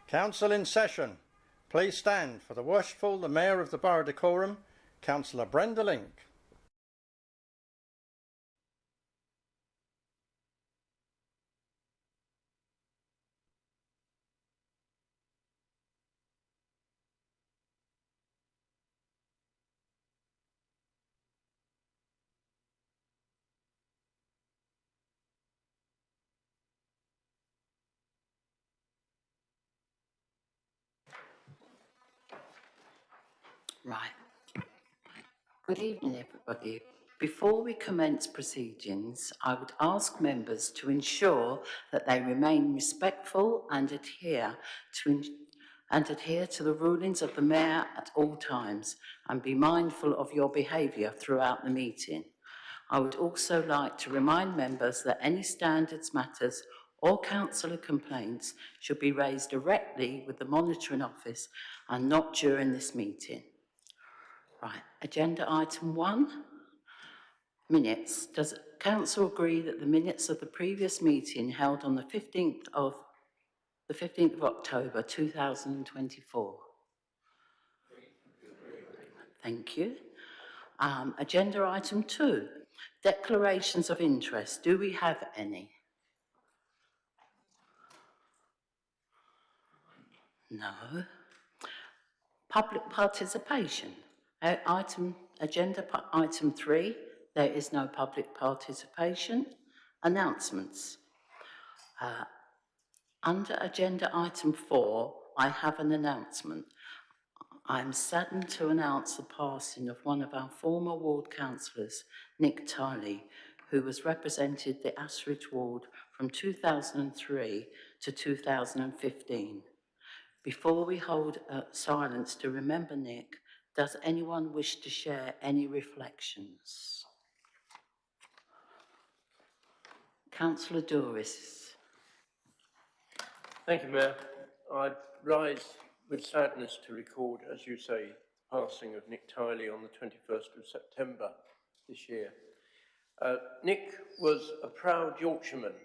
Council in session. Please stand for the Worshipful, the Mayor of the Borough Dacorum, Councillor Brenda Link. Right. Good evening, everybody. Before we commence proceedings, I would ask members to ensure that they remain respectful and adhere to the rulings of the Mayor at all times, and be mindful of your behaviour throughout the meeting. I would also like to remind members that any standards matters or councillor complaints should be raised directly with the Monitoring Office and not during this meeting. Right, agenda item 1, minutes. Does council agree that the minutes of the previous meeting held on the 15th of October 2024? Thank you. Agenda item 2, declarations of interest. Do we have any? No. Public participation. Agenda item 3, there is no public participation. Announcements. Under agenda item 4, I have an announcement. I am saddened to announce the passing of one of our former ward councillors, Nick Tiley, who has represented the Ashridge ward from 2003 to 2015. Before we hold silence to remember Nick, does anyone wish to share any reflections? Councillor Douris. Thank you, Mayor. I rise with sadness to record, as you say, the passing of Nick Tiley on the 21st of September this year. Nick was a proud Yorkshireman.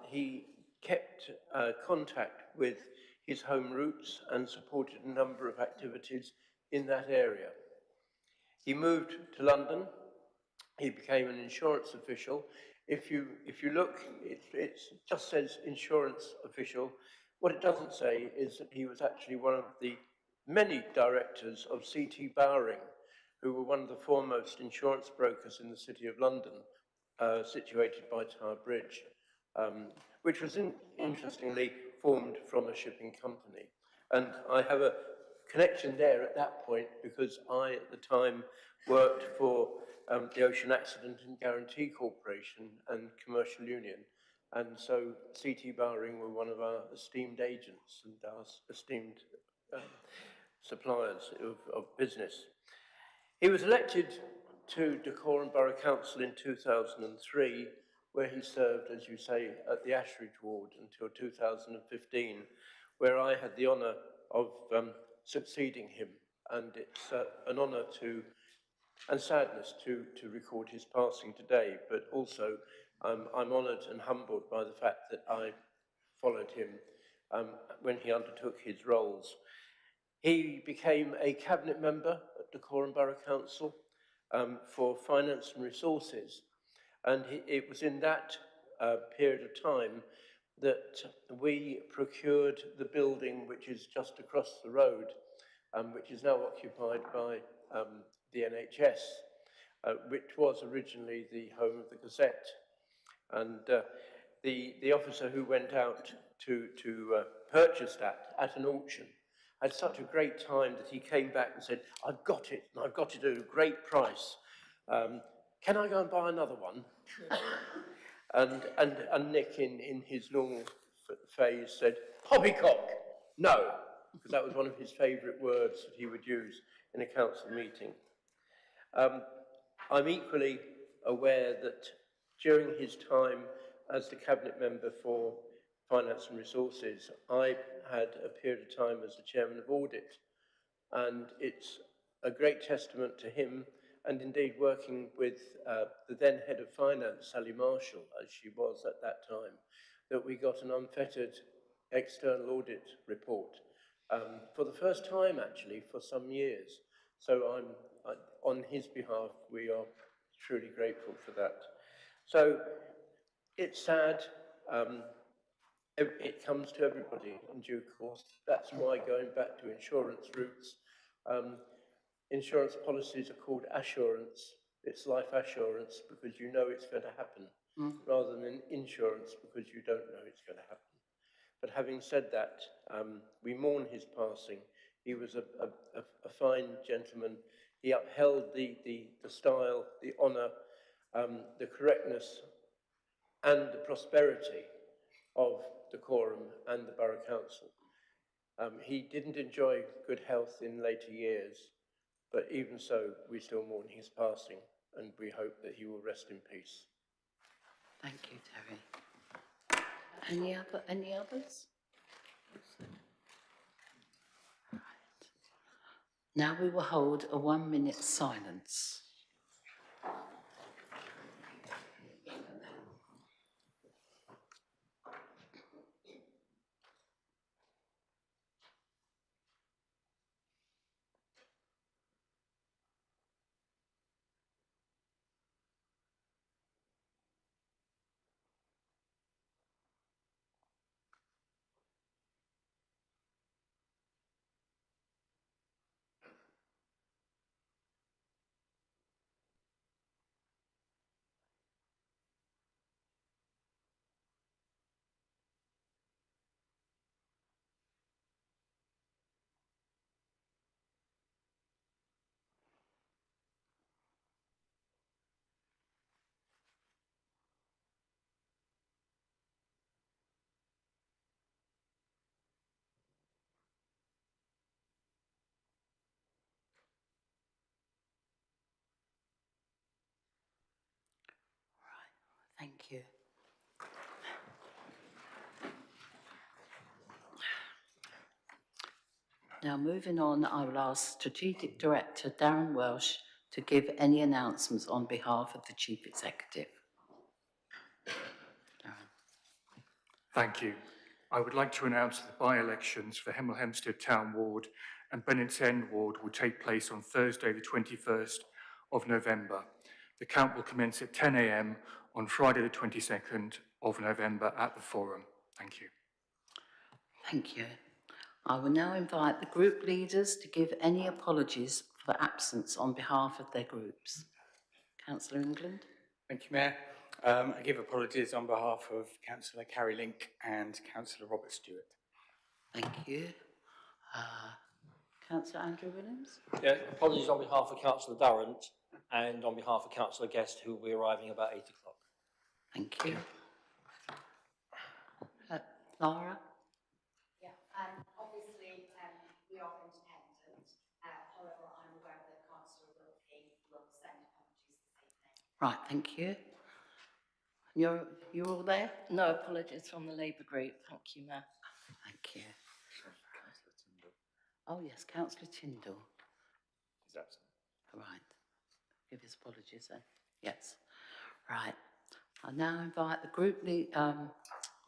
He kept contact with his home roots and supported a number of activities in that area. He moved to London. He became an insurance official. If you look, it just says insurance official. What it doesn't say is that he was actually one of the many directors of C.T. Bowring, who were one of the foremost insurance brokers in the City of London, situated by Tower Bridge, which was interestingly formed from a shipping company. And I have a connection there at that point because I, at the time, worked for the Ocean Accident and Guarantee Corporation and Commercial Union. And so C.T. Bowring were one of our esteemed agents and our esteemed suppliers of business. He was elected to Dacorum Borough Council in 2003, where he served, as you say, at the Ashridge ward until 2015, where I had the honour of succeeding him. And it's an honour and sadness to record his passing today, but also I'm honoured and humbled by the fact that I followed him when he undertook his roles. He became a cabinet member at Dacorum Borough Council for Finance and Resources, and it was in that period of time that we procured the building which is just across the road, which is now occupied by the NHS, which was originally the home of the Gazette. And the officer who went out to purchase that at an auction had such a great time that he came back and said, "I've got it, and I've got it at a great price. Can I go and buy another one?" and Nick, in his normal phase, said, "Poppycock, no," because that was one of his favourite words that he would use in a council meeting. I'm equally aware that during his time as the cabinet member for Finance and Resources, I had a period of time as the chairman of audit, and it's a great testament to him, and indeed working with the then head of finance, Sally Marshall, as she was at that time, that we got an unfettered external audit report for the first time, actually, for some years. So on his behalf, we are truly grateful for that. So it's sad. It comes to everybody in due course. That's why going back to insurance routes, insurance policies are called assurance. It's life assurance because you know it's going to happen, rather than insurance because you don't know it's going to happen. But having said that, we mourn his passing. He was a fine gentleman. He upheld the style, the honour, the correctness and the prosperity of Dacorum and the Borough Council. He didn't enjoy good health in later years, but even so, we still mourn his passing, and we hope that he will rest in peace. Thank you, Terry. Any others? Right. Now we will hold a 1 minute silence. Thank you. Now, moving on, I will ask Strategic Director Darren Welsh to give any announcements on behalf of the Chief Executive. Darren. Thank you. I would like to announce that the by-elections for Hemel Hempstead Town Ward and Bennett's End Ward will take place on Thursday, the 21st of November. The count will commence at 10 a.m. on Friday, the 22nd of November at the Forum. Thank you. Thank you. I will now invite the group leaders to give any apologies for absence on behalf of their groups. Councillor England. Thank you, Mayor. I give apologies on behalf of Councillor Carrie Link and Councillor Robert Stewart. Thank you. Councillor Andrew Williams. Yeah, apologies on behalf of Councillor Durrant and on behalf of Councillor Guest, who will be arriving about 8 o'clock. Thank you. Laura. Yeah, obviously we are independent. However, I'm aware that Councillor Wilkie will send apologies this evening. Right, thank you. You're all there? No apologies from the Labour group. Thank you, Mayor. Thank you. Oh yes, Councillor Tyndall. He's absent. Right. Give his apologies then. Yes. Right. I now invite the group lead. Where am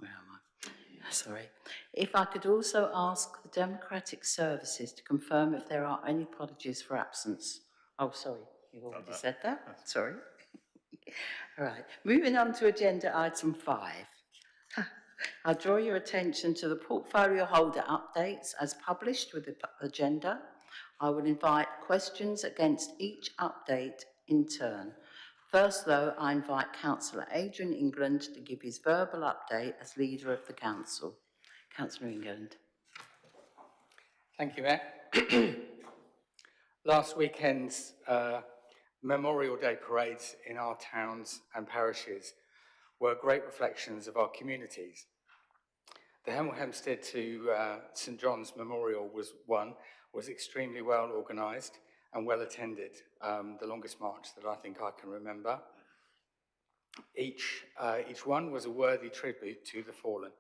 I? Sorry. If I could also ask the Democratic Services to confirm if there are any apologies for absence. Oh, sorry. You've already said that. Sorry. All right. Moving on to agenda item 5. I'll draw your attention to the portfolio holder updates as published with the agenda. I will invite questions against each update in turn. First, though, I invite Councillor Adrian England to give his verbal update as leader of the council. Councillor England. Thank you, Mayor. Last weekend's Memorial Day parades in our towns and parishes were great reflections of our communities. The Hemel Hempstead to St John's Memorial was extremely well organised and well attended, the longest march that I think I can remember. Each one was a worthy tribute to the fallen,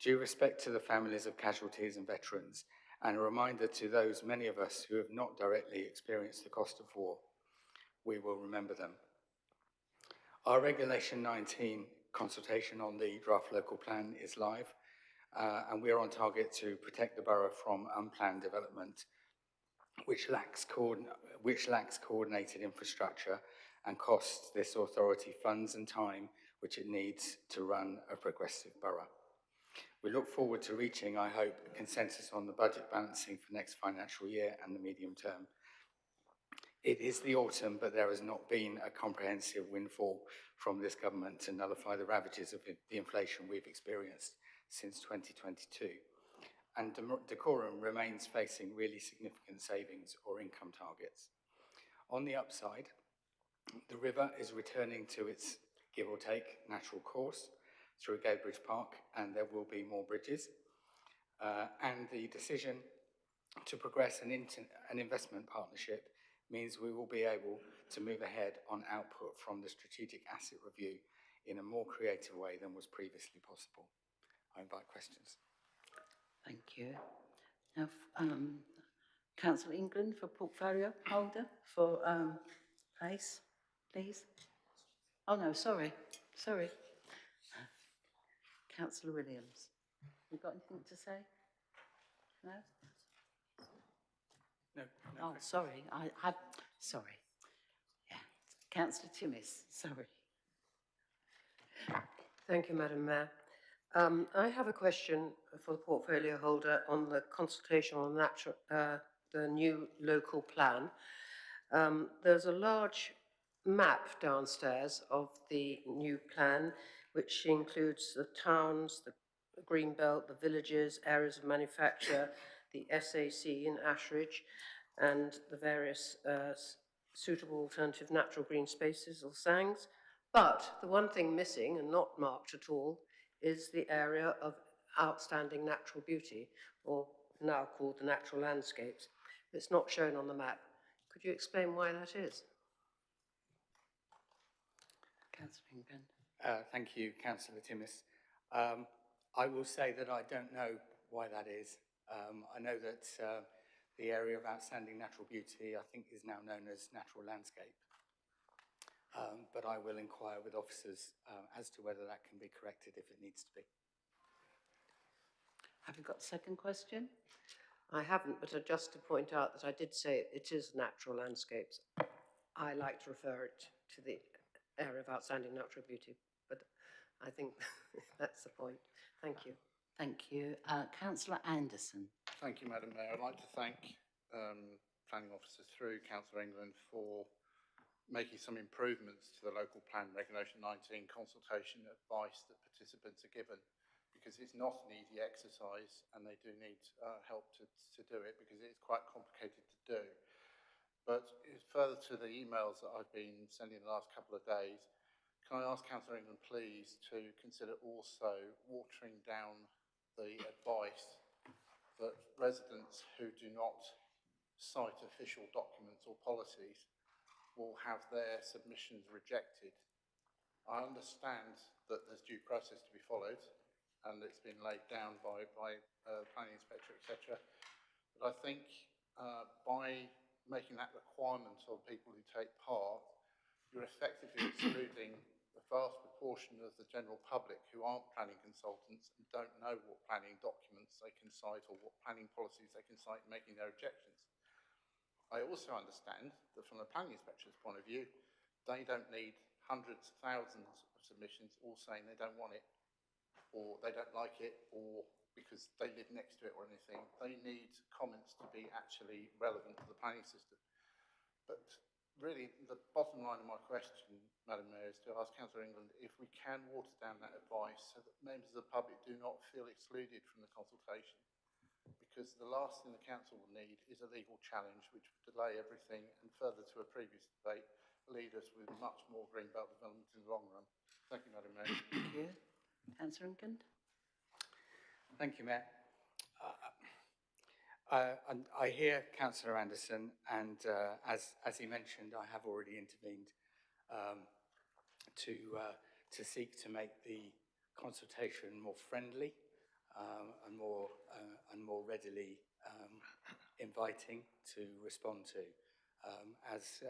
due respect to the families of casualties and veterans, and a reminder to those many of us who have not directly experienced the cost of war. We will remember them. Our Regulation 19 consultation on the draft local plan is live, and we are on target to protect the borough from unplanned development which lacks coordinated infrastructure and costs this authority funds and time which it needs to run a progressive borough. We look forward to reaching, I hope, a consensus on the budget balancing for next financial year and the medium term. It is the autumn, but there has not been a comprehensive windfall from this government to nullify the ravages of the inflation we've experienced since 2022. And Dacorum remains facing really significant savings or income targets. On the upside, the river is returning to its, give or take, natural course through Gatebridge Park, and there will be more bridges. And the decision to progress an investment partnership means we will be able to move ahead on output from the strategic asset review in a more creative way than was previously possible. I invite questions. Thank you. Now, Councillor England for portfolio holder for place, please. Oh no, sorry. Councillor Williams, you got anything to say? No? No. Oh, sorry. Sorry. Yeah. Councillor Timmis, sorry. Thank you, Madam Mayor. I have a question for the portfolio holder on the consultation on the new local plan. There's a large map downstairs of the new plan, which includes the towns, the green belt, the villages, areas of manufacture, the SAC in Ashridge, and the various suitable alternative natural green spaces or SANGs. But the one thing missing and not marked at all is the area of outstanding natural beauty, or now called the natural landscapes. It's not shown on the map. Could you explain why that is? Councillor England. Thank you, Councillor Timmis. I will say that I don't know why that is. I know that the area of outstanding natural beauty, I think, is now known as natural landscape. But I will inquire with officers as to whether that can be corrected if it needs to be. Have you got a second question? I haven't, but just to point out that I did say it is natural landscapes. I like to refer it to the area of outstanding natural beauty, but I think that's the point. Thank you. Thank you. Councillor Anderson. Thank you, Madam Mayor. I'd like to thank planning officers through Councillor England for making some improvements to the local plan Regulation 19 consultation advice that participants are given, because it's not an easy exercise and they do need help to do it, because it's quite complicated to do. But further to the emails that I've been sending the last couple of days, can I ask Councillor England please to consider also watering down the advice that residents who do not cite official documents or policies will have their submissions rejected. I understand that there's due process to be followed and it's been laid down by planning inspector, etc. But I think by making that requirement on people who take part, you're effectively excluding the vast proportion of the general public who aren't planning consultants and don't know what planning documents they can cite or what planning policies they can cite in making their objections. I also understand that from the planning inspector's point of view, they don't need hundreds, thousands of submissions all saying they don't want it, or they don't like it, or because they live next to it or anything. They need comments to be actually relevant to the planning system. But really, the bottom line of my question, Madam Mayor, is to ask Councillor England if we can water down that advice so that members of the public do not feel excluded from the consultation. Because the last thing the council will need is a legal challenge which would delay everything and further to a previous debate lead us with much more greenbelt development in the long run. Thank you, Madam Mayor. Thank you. Councillor England. Thank you, Mayor. I hear Councillor Anderson, and as he mentioned, I have already intervened to seek to make the consultation more friendly and more readily inviting to respond to. As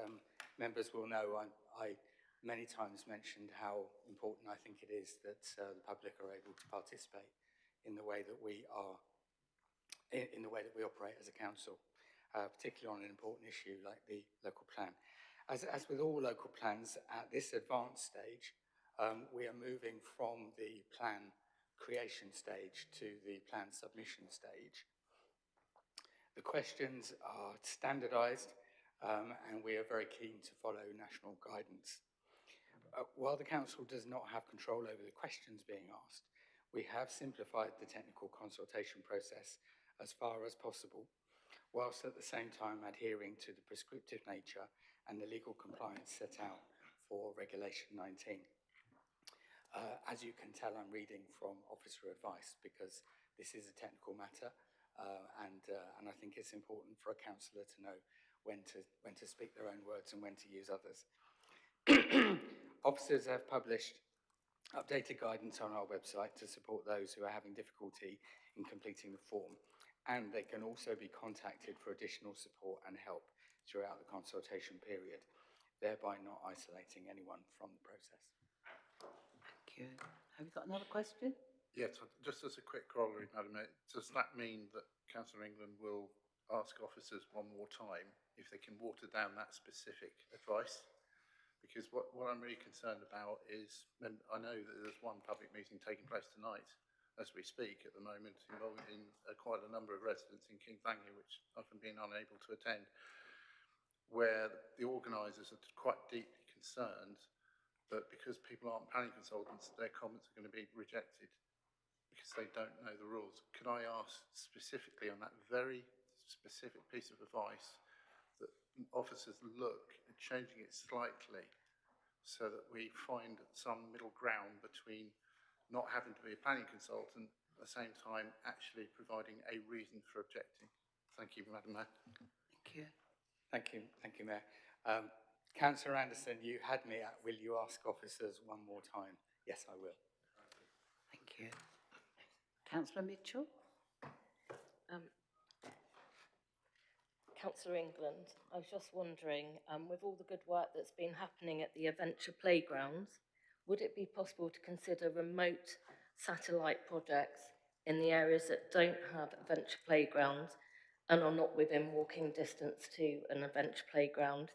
members will know, I many times mentioned how important I think it is that the public are able to participate in the way that we operate as a council, particularly on an important issue like the local plan. As with all local plans at this advanced stage, we are moving from the plan creation stage to the plan submission stage. The questions are standardised, and we are very keen to follow national guidance. While the council does not have control over the questions being asked, we have simplified the technical consultation process as far as possible, whilst at the same time adhering to the prescriptive nature and the legal compliance set out for Regulation 19. As you can tell, I'm reading from officer advice because this is a technical matter, and I think it's important for a councillor to know when to speak their own words and when to use others. Officers have published updated guidance on our website to support those who are having difficulty in completing the form, and they can also be contacted for additional support and help throughout the consultation period, thereby not isolating anyone from the process. Thank you. Have you got another question? Yes, just as a quick corollary, Madam Mayor, does that mean that Councillor England will ask officers one more time if they can water down that specific advice? Because what I'm really concerned about is, and I know that there's one public meeting taking place tonight as we speak at the moment, involving quite a number of residents in Kings Langley, which I've been unable to attend, where the organisers are quite deeply concerned that because people aren't planning consultants, their comments are going to be rejected because they don't know the rules. Could I ask specifically on that very specific piece of advice that officers look at changing it slightly so that we find some middle ground between not having to be a planning consultant at the same time actually providing a reason for objecting? Thank you, Madam Mayor. Thank you. Thank you, Mayor. Councillor Anderson, you had me at, will you ask officers one more time? Yes, I will. Thank you. Councillor Mitchell? Councillor England, I was just wondering, with all the good work that's been happening at the adventure playgrounds, would it be possible to consider remote satellite projects in the areas that don't have adventure playgrounds and are not within walking distance to an adventure playground?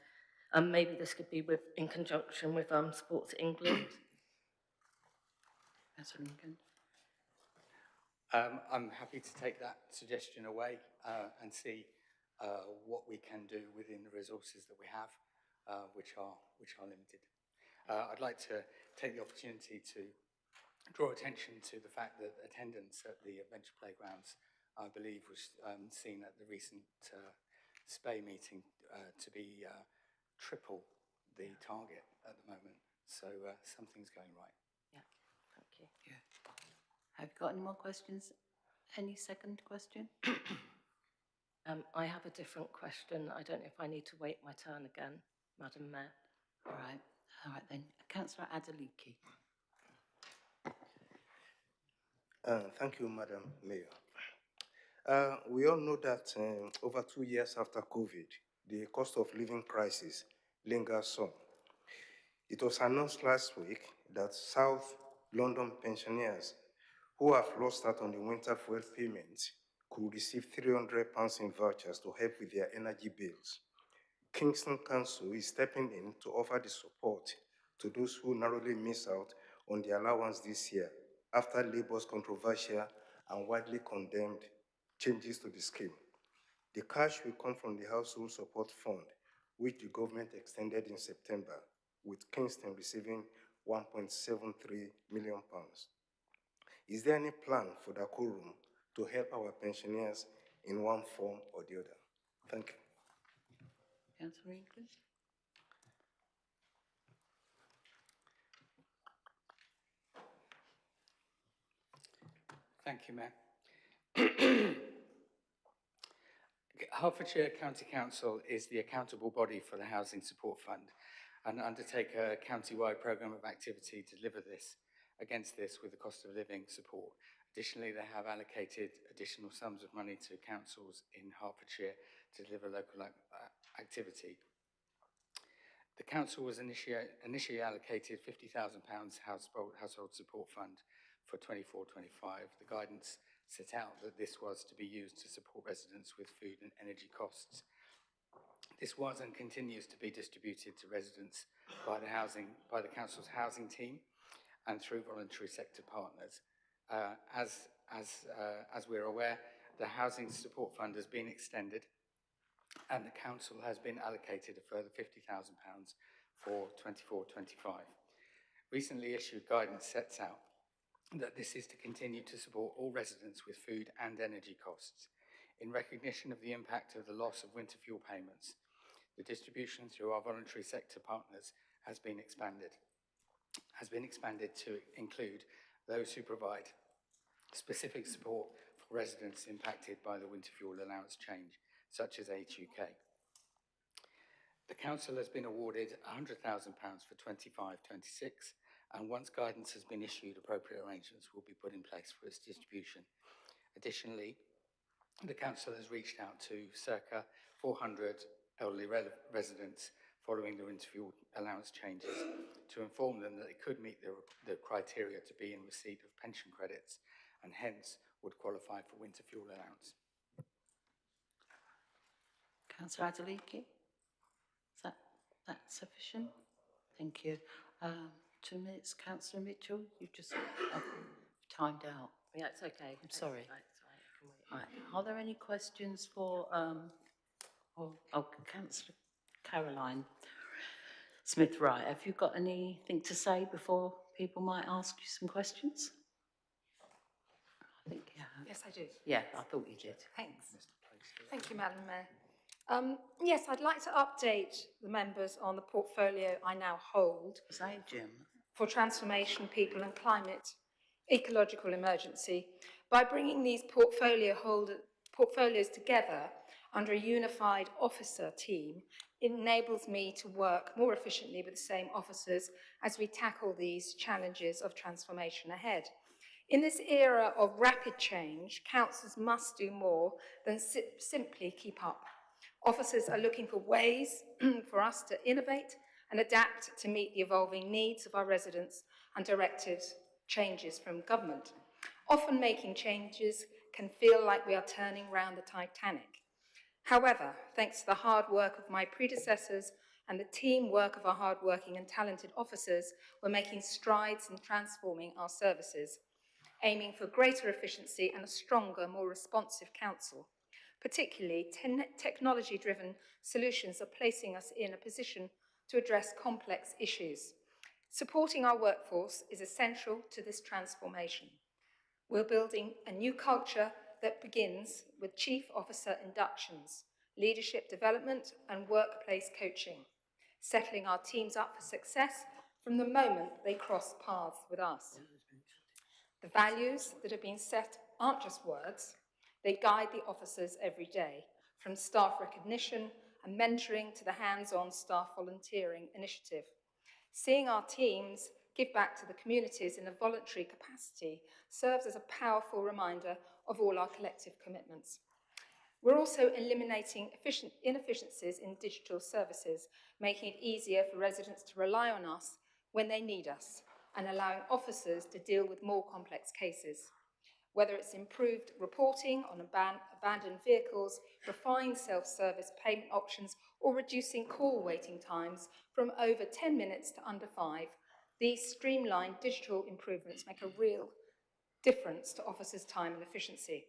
And maybe this could be in conjunction with Sports England. Councillor England? I'm happy to take that suggestion away and see what we can do within the resources that we have, which are limited. I'd like to take the opportunity to draw attention to the fact that attendance at the adventure playgrounds, I believe, was seen at the recent SPAY meeting to be triple the target at the moment. So something's going right. Yeah, thank you. Yeah. Have you got any more questions? Any second question? I have a different question. I don't know if I need to wait my turn again, Madam Mayor. All right then. Councillor Adeleke. Thank you, Madam Mayor. We all know that over 2 years after COVID, the cost of living crisis lingers on. It was announced last week that South London pensioners who have lost out on the winter fuel payments could receive £300 in vouchers to help with their energy bills. Kingston Council is stepping in to offer the support to those who narrowly miss out on the allowance this year after Labour's controversial and widely condemned changes to the scheme. The cash will come from the Household Support Fund, which the government extended in September, with Kingston receiving £1.73 million. Is there any plan for the quorum to help our pensioners in one form or the other? Thank you. Councillor England? Thank you, Mayor. Hertfordshire County Council is the accountable body for the Housing Support Fund and undertake a county-wide programme of activity to deliver against this with the cost of living support. Additionally, they have allocated additional sums of money to councils in Hertfordshire to deliver local activity. The council was initially allocated £50,000 household support fund for 24-25. The guidance set out that this was to be used to support residents with food and energy costs. This was and continues to be distributed to residents by the council's housing team and through voluntary sector partners. As we're aware, the Housing Support Fund has been extended and the council has been allocated a further £50,000 for 24-25. Recently issued guidance sets out that this is to continue to support all residents with food and energy costs. In recognition of the impact of the loss of winter fuel payments, the distribution through our voluntary sector partners has been expanded to include those who provide specific support for residents impacted by the winter fuel allowance change, such as Age UK. The council has been awarded £100,000 for 25-26, and once guidance has been issued, appropriate arrangements will be put in place for its distribution. Additionally, the council has reached out to circa 400 elderly residents following the winter fuel allowance changes to inform them that they could meet the criteria to be in receipt of pension credits and hence would qualify for winter fuel allowance. Councillor Adeleke, is that sufficient? Thank you. 2 minutes, Councillor Mitchell, you've just timed out. Yeah, it's okay. I'm sorry. It's right, I can wait. Right. Are there any questions for Councillor Caroline Smith-Wright? Have you got anything to say before people might ask you some questions? I think you have. Yes, I do. Yeah, I thought you did. Thanks. Thank you, Madam Mayor. Yes, I'd like to update the members on the portfolio I now hold Say, Jim. for transformation, people and climate, ecological emergency by bringing these portfolios together under a unified officer team. It enables me to work more efficiently with the same officers as we tackle these challenges of transformation ahead. In this era of rapid change, councils must do more than simply keep up. Officers are looking for ways for us to innovate and adapt to meet the evolving needs of our residents and directives changes from government. Often making changes can feel like we are turning round the Titanic. However, thanks to the hard work of my predecessors and the teamwork of our hardworking and talented officers, we're making strides in transforming our services, aiming for greater efficiency and a stronger, more responsive council. Particularly, technology-driven solutions are placing us in a position to address complex issues. Supporting our workforce is essential to this transformation. We're building a new culture that begins with chief officer inductions, leadership development and workplace coaching, settling our teams up for success from the moment they cross paths with us. The values that have been set aren't just words, they guide the officers every day, from staff recognition and mentoring to the hands-on staff volunteering initiative. Seeing our teams give back to the communities in a voluntary capacity serves as a powerful reminder of all our collective commitments. We're also eliminating inefficiencies in digital services, making it easier for residents to rely on us when they need us, and allowing officers to deal with more complex cases. Whether it's improved reporting on abandoned vehicles, refined self-service payment options, or reducing call waiting times from over 10 minutes to under 5, these streamlined digital improvements make a real difference to officers' time and efficiency.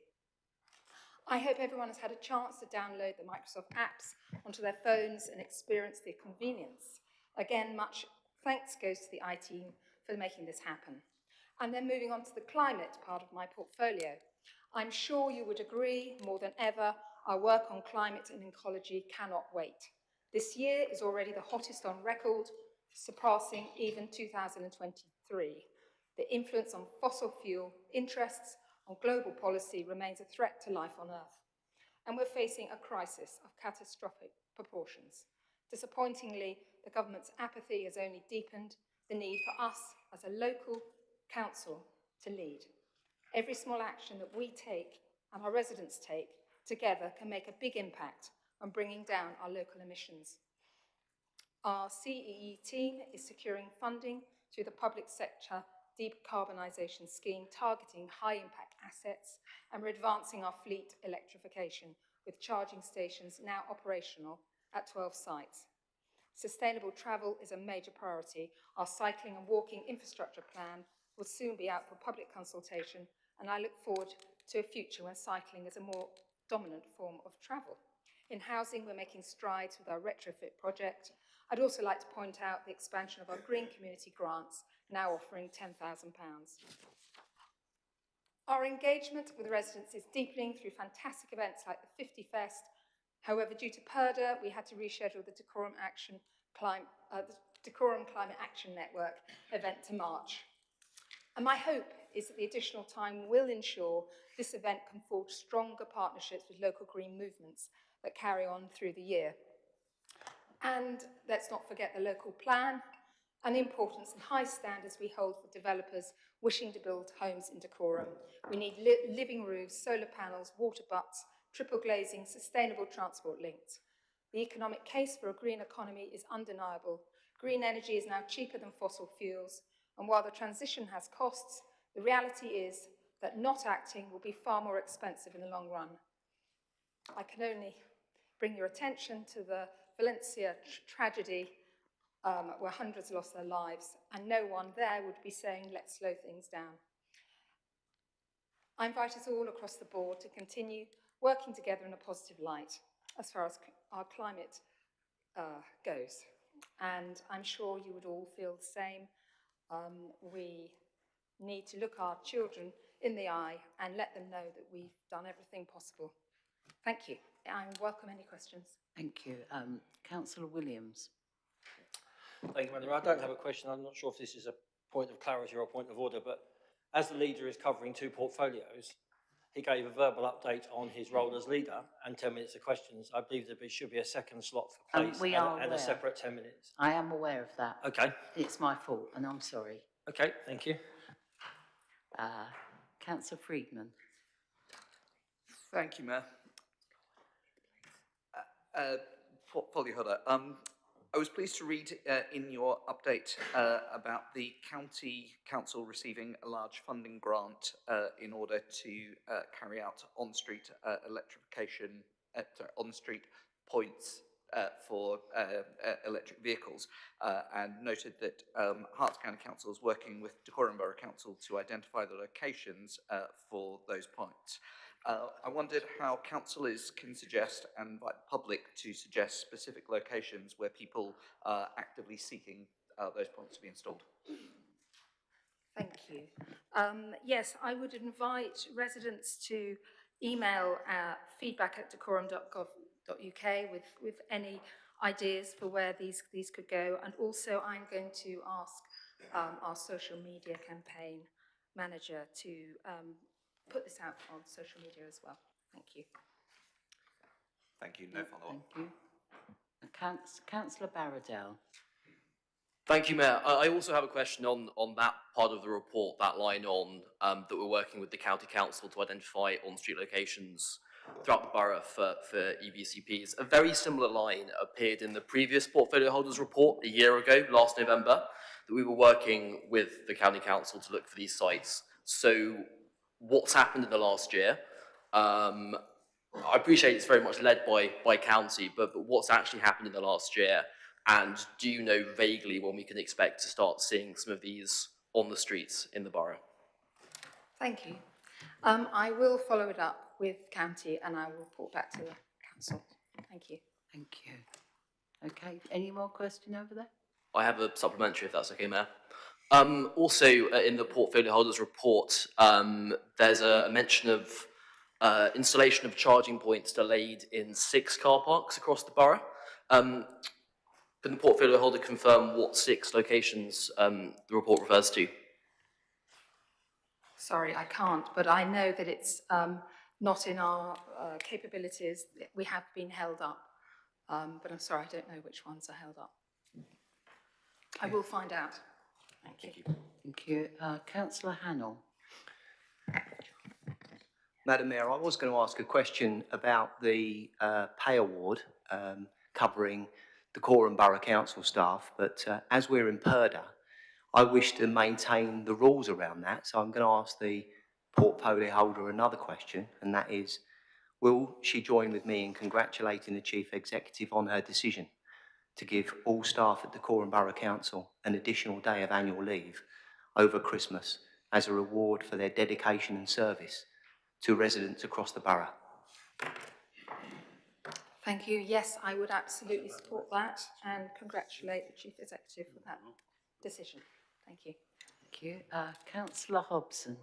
I hope everyone has had a chance to download the Microsoft apps onto their phones and experience the convenience. Again, much thanks goes to the IT team for making this happen. And then moving on to the climate part of my portfolio. I'm sure you would agree, more than ever, our work on climate and ecology cannot wait. This year is already the hottest on record, surpassing even 2023. The influence on fossil fuel interests on global policy remains a threat to life on Earth. And we're facing a crisis of catastrophic proportions. Disappointingly, the government's apathy has only deepened the need for us as a local council to lead. Every small action that we take and our residents take together can make a big impact on bringing down our local emissions. Our CEE team is securing funding through the public sector decarbonisation scheme targeting high-impact assets, and we're advancing our fleet electrification with charging stations now operational at 12 sites. Sustainable travel is a major priority. Our cycling and walking infrastructure plan will soon be out for public consultation, and I look forward to a future when cycling is a more dominant form of travel. In housing, we're making strides with our retrofit project. I'd also like to point out the expansion of our green community grants, now offering £10,000. Our engagement with residents is deepening through fantastic events like the 50 Fest. However, due to PERDA, we had to reschedule the Decorum Climate Action Network event to March. And my hope is that the additional time will ensure this event can forge stronger partnerships with local green movements that carry on through the year. And let's not forget the local plan and the importance and high standards we hold for developers wishing to build homes in Dacorum. We need living roofs, solar panels, water butts, triple glazing, sustainable transport links. The economic case for a green economy is undeniable. Green energy is now cheaper than fossil fuels, and while the transition has costs, the reality is that not acting will be far more expensive in the long run. I can only bring your attention to the Valencia tragedy where hundreds lost their lives, and no one there would be saying, let's slow things down. I invite us all across the board to continue working together in a positive light as far as our climate goes. And I'm sure you would all feel the same. We need to look our children in the eye and let them know that we've done everything possible. Thank you. I welcome any questions. Thank you. Councillor Williams. Thank you, Madam Mayor. I don't have a question. I'm not sure if this is a point of clarity or a point of order, but as the leader is covering two portfolios, he gave a verbal update on his role as leader and 10 minutes of questions. I believe there should be a second slot for place and a separate 10 minutes. I am aware of that. Okay. It's my fault, and I'm sorry. Okay, thank you. Councillor Freedman. Thank you, Mayor. Portfolio holder. I was pleased to read in your update about the County Council receiving a large funding grant in order to carry out on-street electrification, on-street points for electric vehicles, and noted that Herts County Council is working with Dacorum Borough Council to identify the locations for those points. I wondered how councillors can suggest and invite the public to suggest specific locations where people are actively seeking those points to be installed. Thank you. Yes, I would invite residents to email feedback@dacorum.gov.uk with any ideas for where these could go. And also I'm going to ask our social media campaign manager to put this out on social media as well. Thank you. Thank you. No follow-up. Thank you. Councillor Barradell. Thank you, Mayor. I also have a question on that part of the report, that line on that we're working with the County Council to identify on-street locations throughout the borough for EVCPs. A very similar line appeared in the previous portfolio holders report a year ago, last November, that we were working with the County Council to look for these sites. So what's happened in the last year? I appreciate it's very much led by county, but what's actually happened in the last year? And do you know vaguely when we can expect to start seeing some of these on the streets in the borough? Thank you. I will follow it up with county and I will report back to the council. Thank you. Thank you. Okay, any more question over there? I have a supplementary if that's okay, Mayor. Also, in the portfolio holders report, there's a mention of installation of charging points delayed in 6 car parks across the borough. Can the portfolio holder confirm what 6 locations the report refers to? Sorry, I can't, but I know that it's not in our capabilities. We have been held up, but I'm sorry, I don't know which ones are held up. Okay. I will find out. Thank you. Thank you. Councillor Hannell. Madam Mayor, I was going to ask a question about the pay award covering Dacorum Borough Council staff, but as we're in PERDA, I wish to maintain the rules around that, so I'm going to ask the portfolio holder another question, and that is, will she join with me in congratulating the Chief Executive on her decision to give all staff at Dacorum Borough Council an additional day of annual leave over Christmas as a reward for their dedication and service to residents across the borough? Thank you. Yes, I would absolutely support that and congratulate the Chief Executive for that decision. Thank you. Thank you. Councillor Hobson.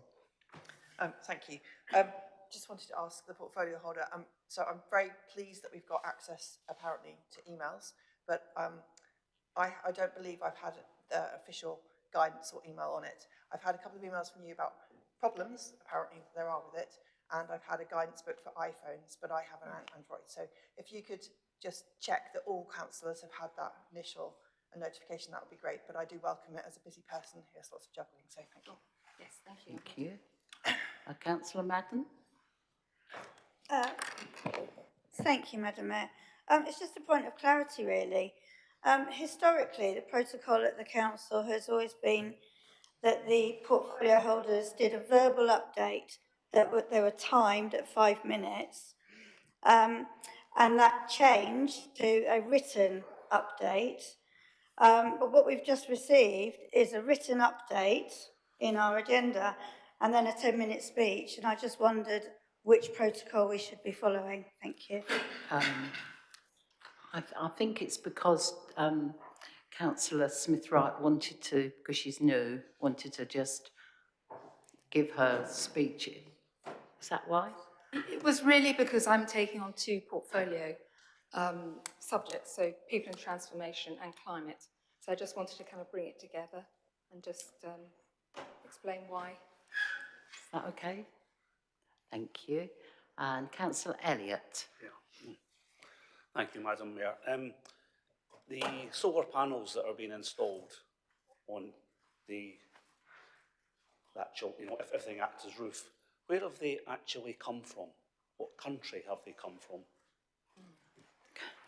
Thank you. Just wanted to ask the portfolio holder, so I'm very pleased that we've got access apparently to emails, but I don't believe I've had official guidance or email on it. I've had a couple of emails from you about problems, apparently there are with it, and I've had a guidance book for iPhones, but I have an Android. So if you could just check that all councillors have had that initial notification, that would be great, but I do welcome it as a busy person who has lots of juggling, so thank you. Yes, thank you. Thank you. Councillor Madden. Thank you, Madam Mayor. It's just a point of clarity, really. Historically, the protocol at the council has always been that the portfolio holders did a verbal update that they were timed at 5 minutes, and that changed to a written update. But what we've just received is a written update in our agenda and then a 10-minute speech, and I just wondered which protocol we should be following. Thank you. I think it's because Councillor Smith-Wright wanted to, because she's new, wanted to just give her speech. Is that why? It was really because I'm taking on two portfolio subjects, so people and transformation and climate. So I just wanted to kind of bring it together and just explain why. Is that okay? Thank you. And Councillor Elliott. Yeah. Thank you, Madam Mayor. The solar panels that are being installed on the actual, if everything acts as roof, where have they actually come from? What country have they come from?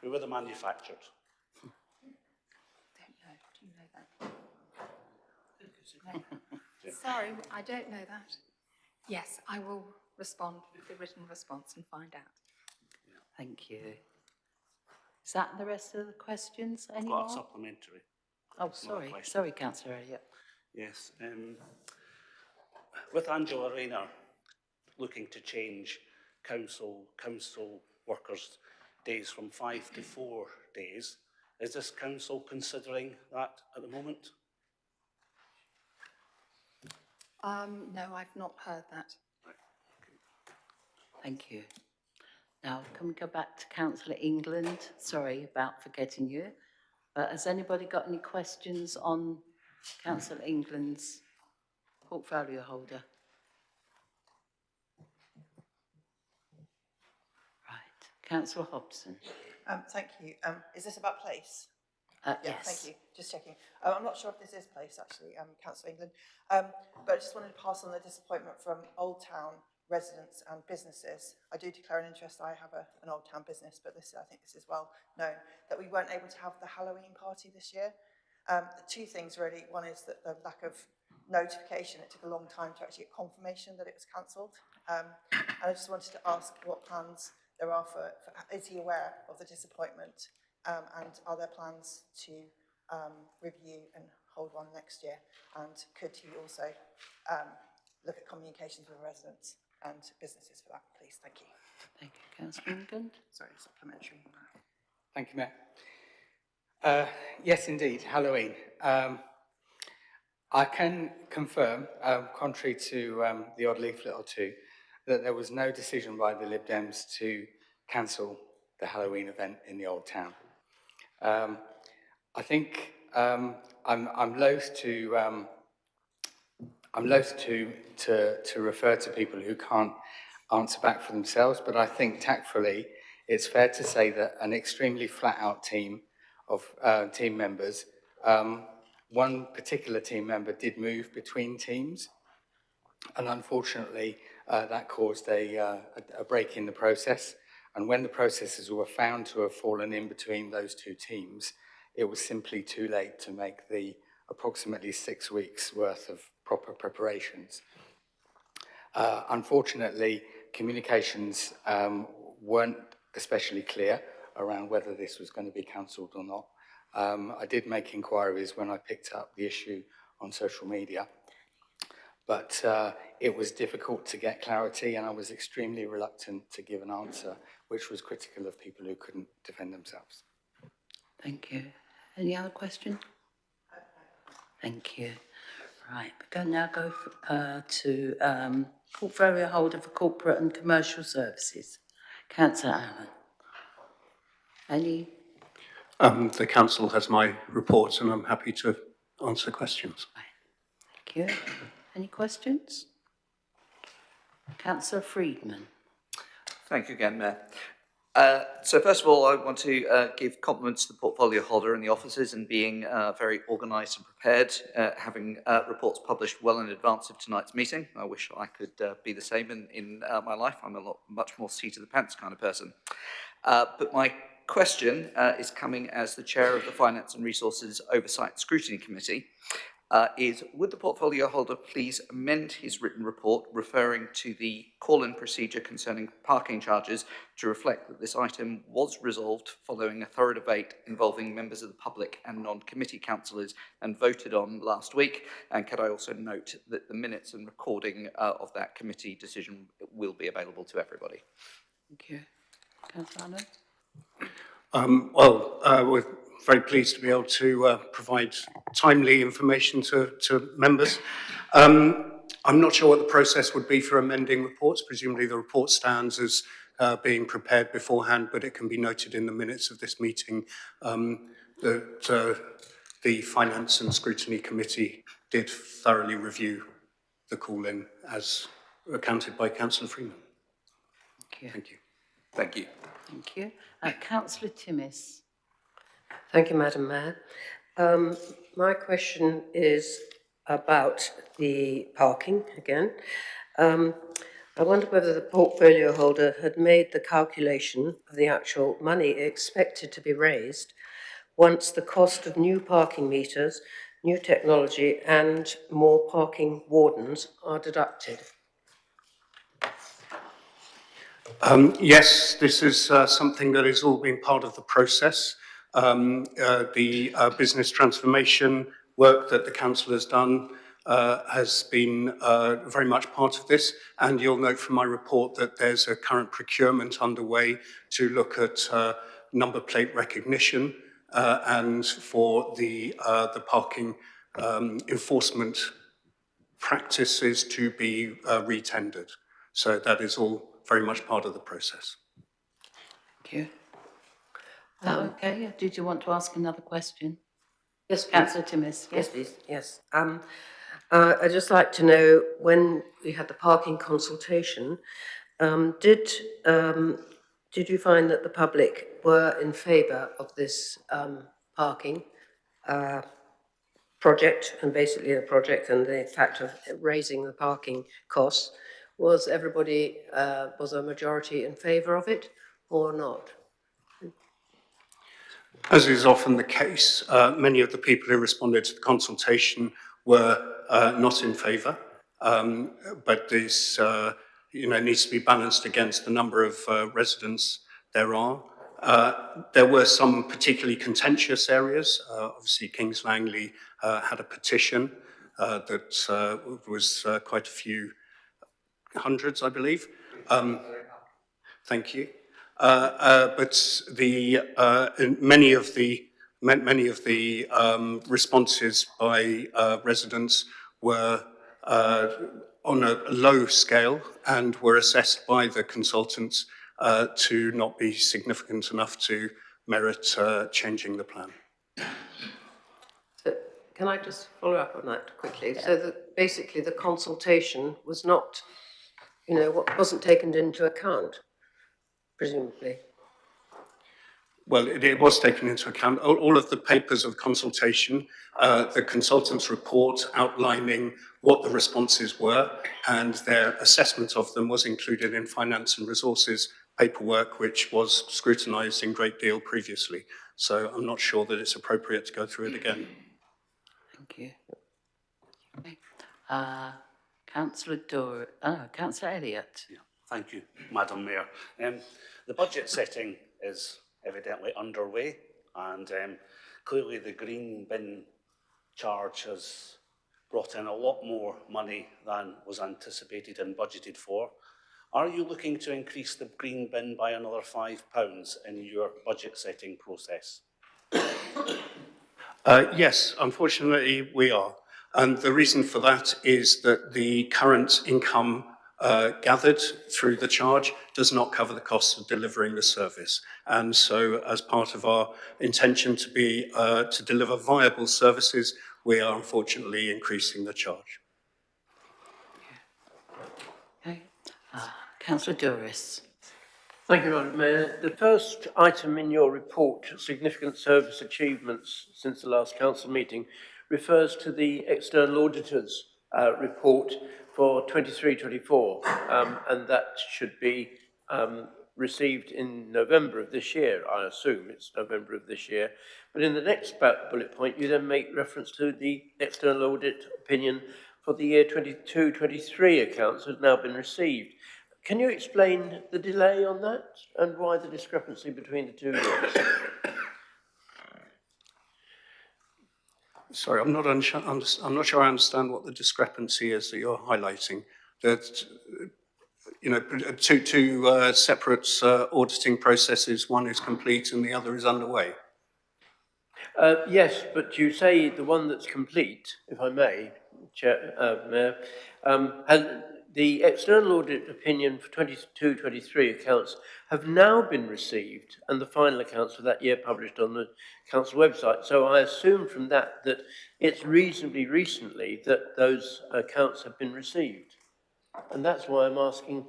Who were they manufactured? Do you know that? No. Sorry, I don't know that. Yes, I will respond with the written response and find out. Thank you. Is that the rest of the questions? I've Any got more? a supplementary. Oh, sorry. Sorry, Councillor Elliott. Yes. With Angela Rayner looking to change council workers' days from 5 to 4 days, is this council considering that at the moment? No, I've not heard that. Thank you. Now, can we go back to Councillor England? Sorry about forgetting you. But has anybody got any questions on Councillor England's portfolio holder? Right. Councillor Hobson. Thank you. Is this about place? Yes. Thank you. Just checking. I'm not sure if this is place, actually, Council England. But I just wanted to pass on the disappointment from Old Town residents and businesses. I do declare an interest. I have an Old Town business, but I think this is well known, that we weren't able to have the Halloween party this year. Two things, really. One is that the lack of notification. It took a long time to actually get confirmation that it was cancelled. And I just wanted to ask what plans there are for is he aware of the disappointment? And are there plans to review and hold one next year? And could he also look at communications with residents and businesses for that, please? Thank you. Thank you, Councillor England. Sorry, supplementary. Thank you, Mayor. Yes, indeed, Halloween. I can confirm, contrary to the odd leaflet or two, that there was no decision by the Lib Dems to cancel the Halloween event in the Old Town. I think I'm loath to refer to people who can't answer back for themselves, but I think tactfully it's fair to say that an extremely flat-out team of team members, one particular team member did move between teams, and unfortunately that caused a break in the process. And when the processes were found to have fallen in between those two teams, it was simply too late to make the approximately 6 weeks worth of proper preparations. Unfortunately, communications weren't especially clear around whether this was going to be cancelled or not. I did make inquiries when I picked up the issue on social media, but it was difficult to get clarity, and I was extremely reluctant to give an answer which was critical of people who couldn't defend themselves. Thank you. Any other question? Thank you. Right, we're going to now go to portfolio holder for corporate and commercial services, Councillor Allen. Any? The council has my report, and I'm happy to answer questions. Thank you. Any questions? Councillor Freedman. Thank you again, Mayor. So first of all, I want to give compliments to the portfolio holder and the officers in being very organised and prepared, having reports published well in advance of tonight's meeting. I wish I could be the same in my life. I'm much more seat of the pants kind of person. But my question is coming as the chair of the Finance and Resources Oversight and Scrutiny Committee. Is would the portfolio holder please amend his written report referring to the call-in procedure concerning parking charges to reflect that this item was resolved following a thorough debate involving members of the public and non-committee councillors and voted on last week? And could I also note that the minutes and recording of that committee decision will be available to everybody? Thank you. Councillor Allen? We're very pleased to be able to provide timely information to members. I'm not sure what the process would be for amending reports. Presumably the report stands as being prepared beforehand, but it can be noted in the minutes of this meeting that the Finance and Scrutiny Committee did thoroughly review the call-in as accounted by Councillor Freeman. Thank you. Thank you. Thank you. Thank you. Councillor Timmis. Thank you, Madam Mayor. My question is about the parking again. I wonder whether the portfolio holder had made the calculation of the actual money expected to be raised once the cost of new parking meters, new technology and more parking wardens are deducted. Yes, this is something that has all been part of the process. The business transformation work that the council has done has been very much part of this, and you'll note from my report that there's a current procurement underway to look at number plate recognition and for the parking enforcement practices to be retendered. So that is all very much part of the process. Thank you. Okay, did you want to ask another question? Yes, Councillor Timmis. Yes, please. Yes. I'd just like to know, when we had the parking consultation, did you find that the public were in favour of this parking project, and basically the project and the fact of raising the parking costs? Was everybody, was a majority in favour of it or not? As is often the case, many of the people who responded to the consultation were not in favour, but this needs to be balanced against the number of residents there are. There were some particularly contentious areas. Obviously, Kings Langley had a petition that was quite a few hundreds, I believe. Thank you. But many of the responses by residents were on a low scale and were assessed by the consultants to not be significant enough to merit changing the plan. So can I just follow up on that quickly? Yeah. So basically the consultation was not, wasn't taken into account, presumably. Well, it was taken into account. All of the papers of consultation, the consultants' report outlining what the responses were and their assessment of them was included in Finance and Resources paperwork, which was scrutinised in great deal previously. So I'm not sure that it's appropriate to go through it again. Thank you. Okay. Councillor Elliott. Yeah, thank you, Madam Mayor. The budget setting is evidently underway, and clearly the green bin charge has brought in a lot more money than was anticipated and budgeted for. Are you looking to increase the green bin by another £5 in your budget setting process? Yes, unfortunately we are. And the reason for that is that the current income gathered through the charge does not cover the costs of delivering the service. And so as part of our intention to deliver viable services, we are unfortunately increasing the charge. Okay. Councillor Douris. Thank you, Madam Mayor. The first item in your report, significant service achievements since the last council meeting, refers to the external auditor's report for 23-24, and that should be received in November of this year. I assume it's November of this year. But in the next bullet point, you then make reference to the external audit opinion for the year 22-23 accounts has now been received. Can you explain the delay on that and why the discrepancy between the two years? Sorry, I'm not sure I understand what the discrepancy is that you're highlighting. That, you know, two separate auditing processes, one is complete and the other is underway. Yes, but you say the one that's complete, if I may, Chair, Mayor, the external audit opinion for 22-23 accounts have now been received and the final accounts for that year published on the council website. So I assume from that that it's reasonably recently that those accounts have been received. And that's why I'm asking,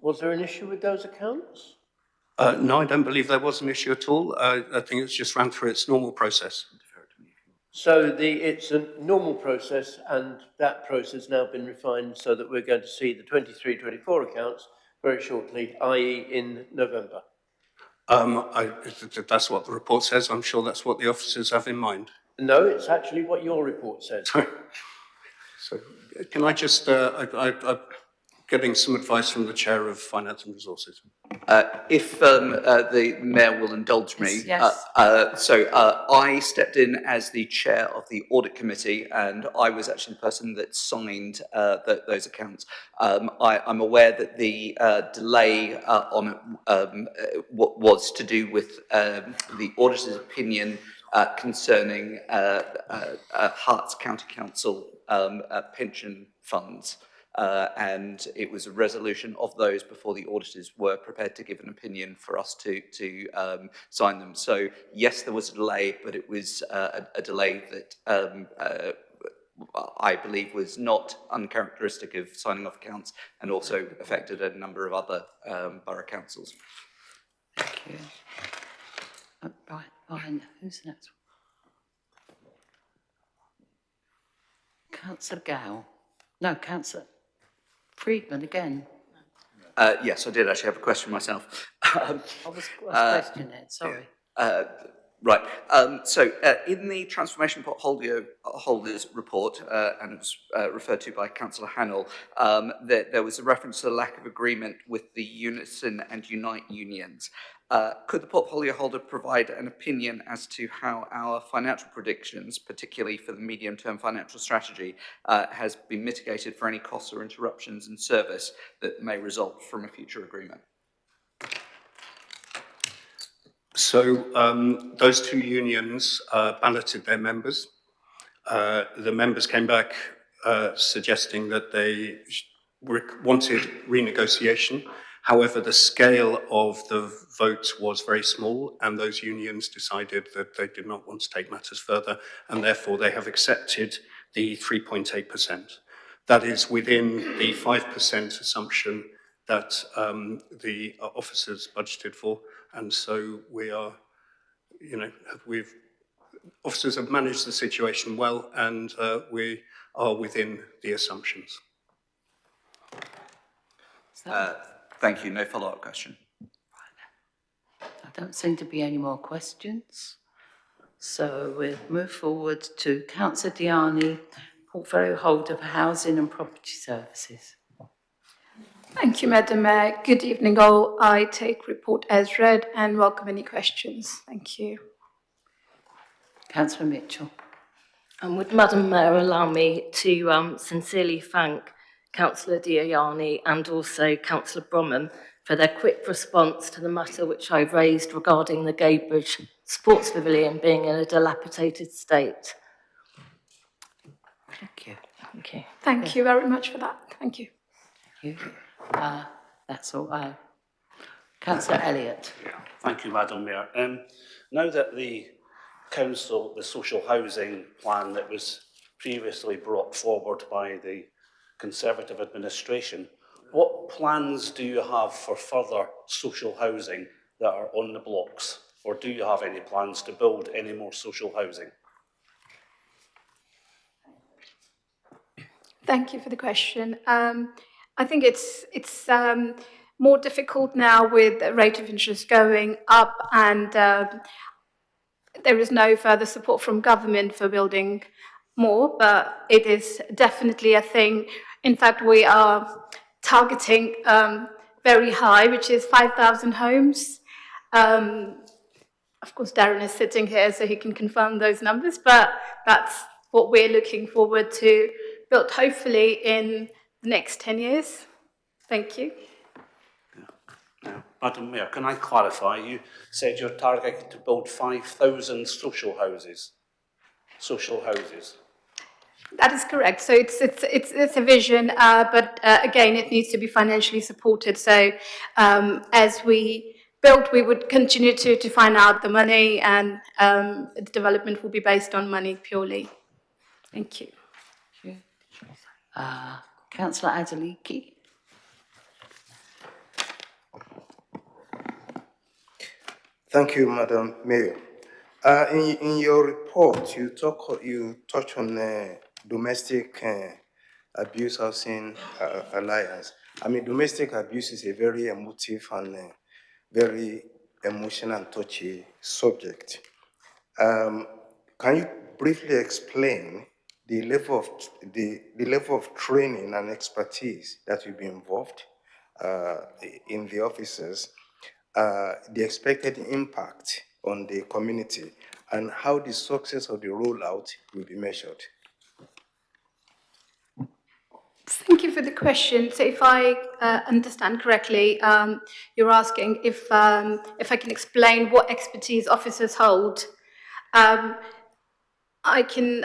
was there an issue with those accounts? No, I don't believe there was an issue at all. I think it's just ran through its normal process. So it's a normal process, and that process has now been refined so that we're going to see the 23-24 accounts very shortly, i.e. in November. That's what the report says. I'm sure that's what the officers have in mind. No, it's actually what your report says. So can I just, I'm getting some advice from the Chair of Finance and Resources. If the Mayor will indulge me. Yes. I stepped in as the Chair of the Audit Committee, and I was actually the person that signed those accounts. I'm aware that the delay on was to do with the auditor's opinion concerning Herts County Council pension funds. And it was a resolution of those before the auditors were prepared to give an opinion for us to sign them. So yes, there was a delay, but it was a delay that I believe was not uncharacteristic of signing off accounts and also affected a number of other borough councils. Thank you. Right, who's next? Councillor Gow. No, Councillor Friedman again. Yes, I did actually have a question myself. I was questioning it, sorry. Right. In the Transformation Portfolios report, and it was referred to by Councillor Hannell, there was a reference to the lack of agreement with the Unison and Unite unions. Could the portfolio holder provide an opinion as to how our financial predictions, particularly for the medium-term financial strategy, has been mitigated for any costs or interruptions in service that may result from a future agreement? So those two unions balloted their members. The members came back suggesting that they wanted renegotiation. However, the scale of the vote was very small, and those unions decided that they did not want to take matters further, and therefore they have accepted the 3.8%. That is within the 5% assumption that the officers budgeted for, and so we are, officers have managed the situation well, and we are within the assumptions. Thank you. No follow-up question. There don't seem to be any more questions. So we'll move forward to Councillor Diani, portfolio holder for Housing and Property Services. Thank you, Madam Mayor. Good evening, all. I take report as read and welcome any questions. Thank you. Councillor Mitchell. And would Madam Mayor allow me to sincerely thank Councillor Diani and also Councillor Bromham for their quick response to the matter which I raised regarding the Gadebridge Sports Pavilion being in a dilapidated state. Thank you. Thank you. Thank you very much for that. Thank you. Thank you. That's all. Councillor Elliott. Thank you, Madam Mayor. Now that the council, the social housing plan that was previously brought forward by the Conservative administration, what plans do you have for further social housing that are on the blocks? Or do you have any plans to build any more social housing? Thank you for the question. I think it's more difficult now with the rate of interest going up and there is no further support from government for building more, but it is definitely a thing. In fact, we are targeting very high, which is 5,000 homes. Of course, Darren is sitting here, so he can confirm those numbers, but that's what we're looking forward to build, hopefully, in the next 10 years. Thank you. Now, Madam Mayor, can I clarify? You said you're targeting to build 5,000 social houses. Social houses. That is correct. So it's a vision, but again, it needs to be financially supported. So as we build, we would continue to find out the money, and the development will be based on money purely. Thank you. Councillor Adeliki. Thank you, Madam Mayor. In your report, you touch on domestic abuse housing alliance. I mean, domestic abuse is a very emotive and very emotional and touchy subject. Can you briefly explain the level of training and expertise that will be involved in the officers, the expected impact on the community, and how the success of the rollout will be measured? Thank you for the question. So if I understand correctly, you're asking if I can explain what expertise officers hold. I can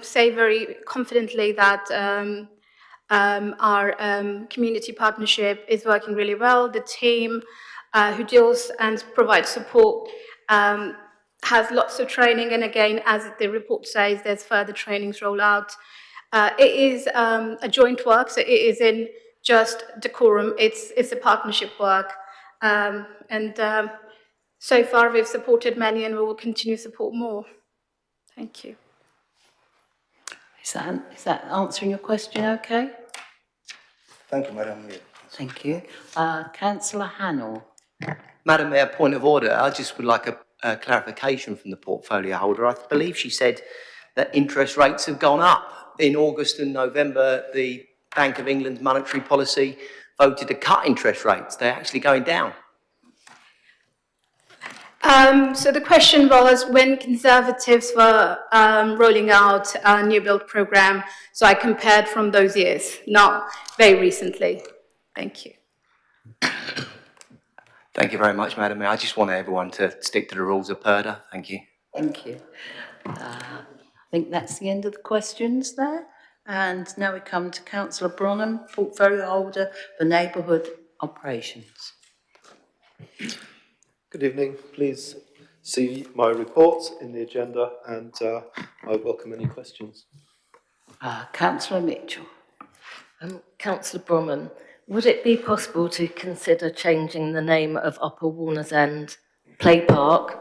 say very confidently that our community partnership is working really well. The team who deals and provides support has lots of training, and again, as the report says, there's further trainings roll out. It is a joint work, so it isn't just decorum, it's a partnership work. So far we've supported many and we will continue to support more. Thank you. Is that answering your question okay? Thank you, Madam Mayor. Thank you. Councillor Hannell. Madam Mayor, point of order. I just would like a clarification from the portfolio holder. I believe she said that interest rates have gone up. In August and November, the Bank of England's monetary policy voted to cut interest rates. They're actually going down. So the question was when Conservatives were rolling out a new build programme, so I compared from those years, not very recently. Thank you. Thank you very much, Madam Mayor. I just want everyone to stick to the rules of PERDA. Thank you. Thank you. I think that's the end of the questions there. And now we come to Councillor Bronham, portfolio holder for neighbourhood operations. Good evening. Please see my report in the agenda, and I welcome any questions. Councillor Mitchell. Councillor Bromham, would it be possible to consider changing the name of Upper Warners End Play Park,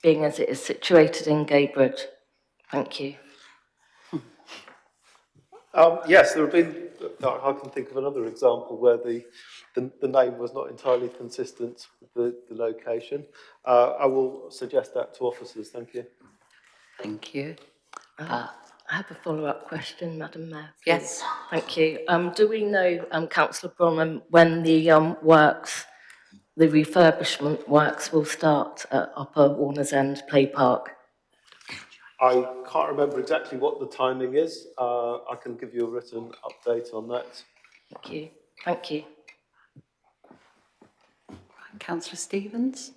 being as it is situated in Gadebridge? Thank you. Yes, there have been, I can think of another example where the name was not entirely consistent with the location. I will suggest that to officers. Thank you. Thank you. I have a follow-up question, Madam Mayor. Yes. Please. Thank you. Do we know, Councillor Bronwyn, when the the refurbishment works will start at Upper Warner's End Play Park? I can't remember exactly what the timing is. I can give you a written update on that. Thank you. Thank you. Councillor Stevens?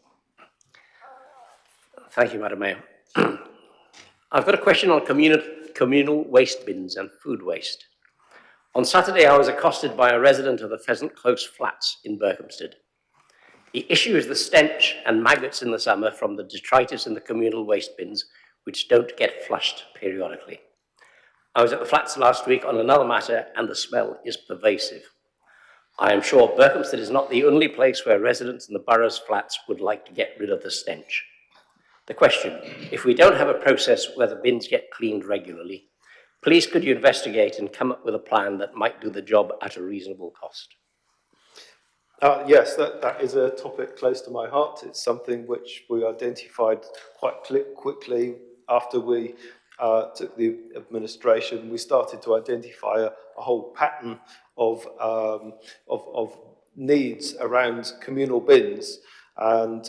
Thank you, Madam Mayor. I've got a question on communal waste bins and food waste. On Saturday, I was accosted by a resident of the Pheasant Close Flats in Berkhamsted. The issue is the stench and maggots in the summer from the detritus in the communal waste bins, which don't get flushed periodically. I was at the flats last week on another matter, and the smell is pervasive. I am sure Berkhamsted is not the only place where residents in the borough's flats would like to get rid of the stench. The question, if we don't have a process where the bins get cleaned regularly, please could you investigate and come up with a plan that might do the job at a reasonable cost? Yes, that is a topic close to my heart. It's something which we identified quite quickly after we took the administration. We started to identify a whole pattern of needs around communal bins. And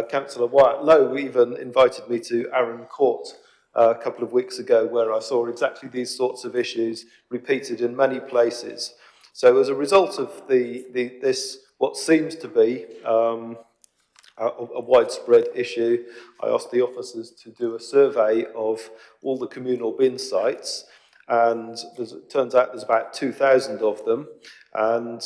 Councillor Wyatt Lowe even invited me to Arran Court a couple of weeks ago, where I saw exactly these sorts of issues repeated in many places. So as a result of this, what seems to be a widespread issue, I asked the officers to do a survey of all the communal bin sites, and it turns out there's about 2,000 of them, and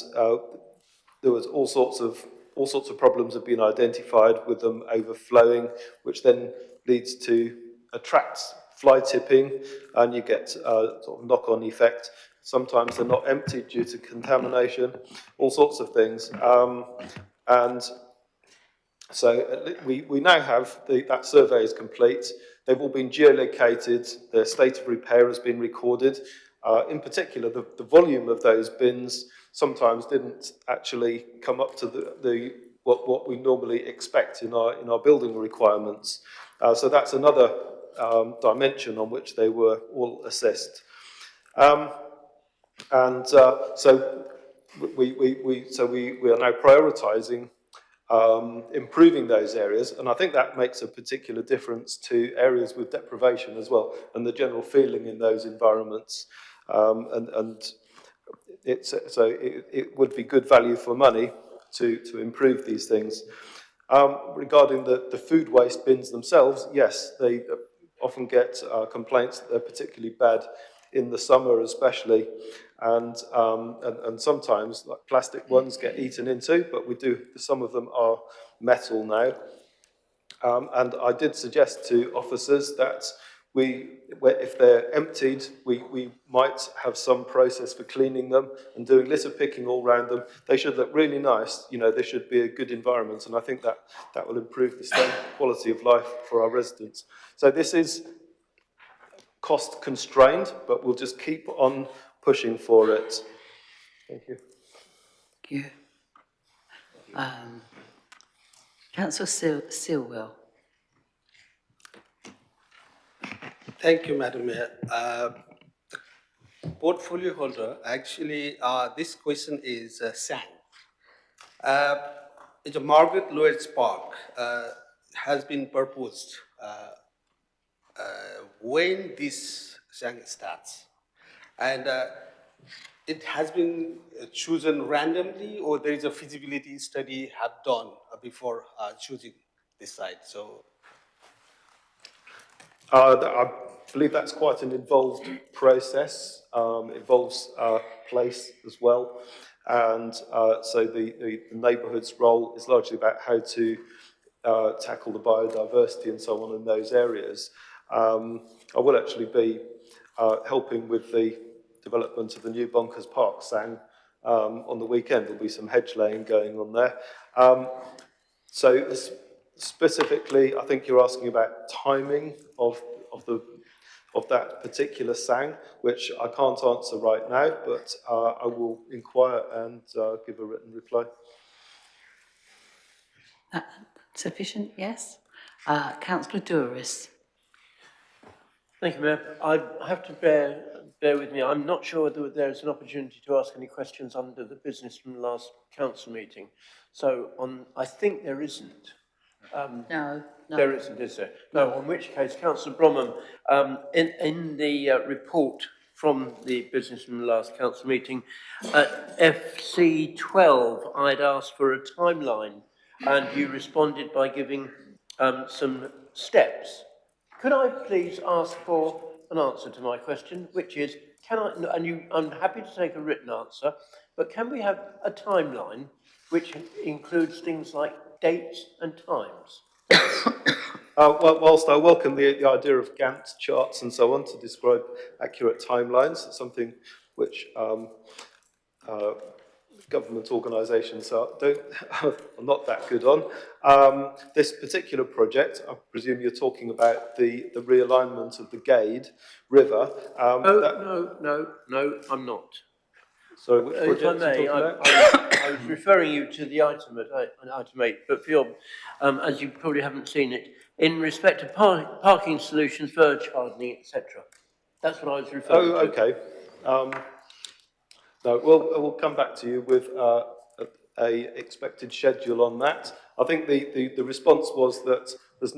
there was all sorts of problems have been identified with them overflowing, which then leads to attracts fly tipping, and you get a sort of knock-on effect. Sometimes they're not emptied due to contamination, all sorts of things. And so we now have that survey is complete. They've all been geolocated. Their state of repair has been recorded. In particular, the volume of those bins sometimes didn't actually come up to what we normally expect in our building requirements. So that's another dimension on which they were all assessed. So we are now prioritising improving those areas, and I think that makes a particular difference to areas with deprivation as well, and the general feeling in those environments. It would be good value for money to improve these things. Regarding the food waste bins themselves, yes, they often get complaints that they're particularly bad in the summer especially, and sometimes like plastic ones get eaten into, but some of them are metal now. And I did suggest to officers that if they're emptied, we might have some process for cleaning them and doing litter picking all around them. They should look really nice, they should be a good environment, and I think that will improve the quality of life for our residents. So this is cost constrained, but we'll just keep on pushing for it. Thank you. Thank you. Councillor Silwell. Thank you, Madam Mayor. Portfolio holder, actually, this question is SANG. It's a Margaret Lloyd's Park has been proposed. When this SANG starts, and it has been chosen randomly, or there is a feasibility study have done before choosing this site. So I believe that's quite an involved process. Involves place as well, and so the neighbourhood's role is largely about how to tackle the biodiversity and so on in those areas. I will actually be helping with the development of the new Bonkers Park, SANG, on the weekend. There'll be some hedge laying going on there. So specifically, I think you're asking about timing of that particular SANG, which I can't answer right now, but I will inquire and give a written reply. Sufficient, yes. Councillor Douris. Thank you, Mayor. I have to bear with me. I'm not sure whether there's an opportunity to ask any questions under the business from the last council meeting. So I think there isn't. No. There isn't, is there? No, in which case, Councillor Bromham, in the report from the business from the last council meeting, at FC 12, I'd asked for a timeline, and you responded by giving some steps. Could I please ask for an answer to my question, which is, I'm happy to take a written answer, but can we have a timeline which includes things like dates and times? Whilst I welcome the idea of Gantt charts and so on to describe accurate timelines, it's something which government organisations are not that good on. This particular project, I presume you're talking about the realignment of the Gade River. No, I'm not. Sorry, which If I project are you may, talking about? I was referring you to the item at item 8, but for your, as you probably haven't seen it, in respect to parking solutions, verge hardening, etc. That's what I was referring to. Oh, okay. No, we'll come back to you with a expected schedule on that. I think the response was that there's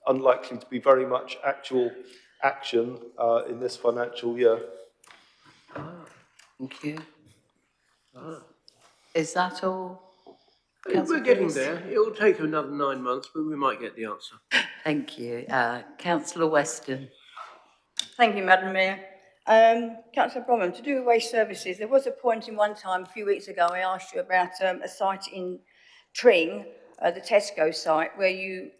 unlikely to be very much actual action in this financial year. Thank you. Is that all? We're getting there. It will take another 9 months, but we might get the answer. Thank you. Councillor Weston. Thank you, Madam Mayor. Councillor Bromham, to do with waste services, there was a point in one time, a few weeks ago, I asked you about a site in Tring, the Tesco site, where you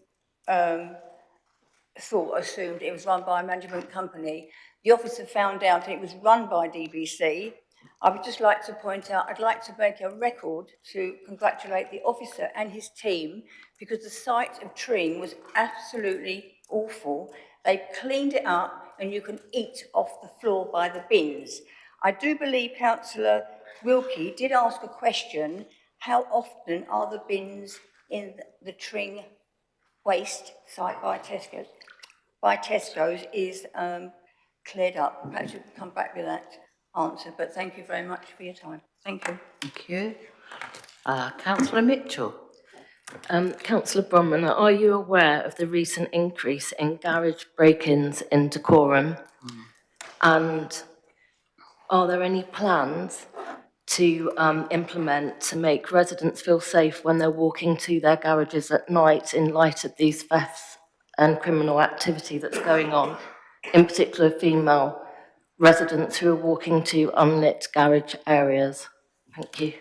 assumed it was run by a management company. The officer found out it was run by DBC. I would just like to point out, I'd like to make a record to congratulate the officer and his team, because the site of Tring was absolutely awful. They cleaned it up and you can eat off the floor by the bins. I do believe Councillor Wilkie did ask a question, how often are the bins in the Tring waste site by Tesco's is cleared up? Perhaps you can come back with that answer, but thank you very much for your time. Thank you. Thank you. Councillor Mitchell. Councillor Bromham, are you aware of the recent increase in garage break-ins in Dacorum? And are there any plans to implement to make residents feel safe when they're walking to their garages at night in light of these thefts and criminal activity that's going on, in particular female residents who are walking to unlit garage areas? Thank you.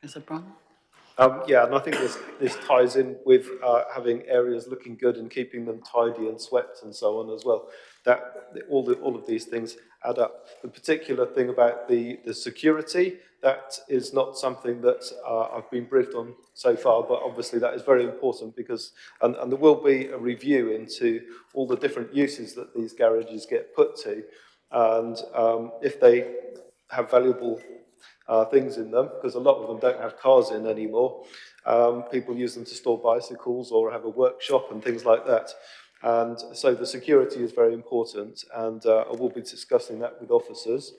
Mr. Brown? Yeah, and I think this ties in with having areas looking good and keeping them tidy and swept and so on as well. That all of these things add up. The particular thing about the security, that is not something that I've been briefed on so far, but obviously that is very important because, and there will be a review into all the different uses that these garages get put to, and if they have valuable things in them, because a lot of them don't have cars in anymore. People use them to store bicycles or have a workshop and things like that. And so the security is very important, and I will be discussing that with officers.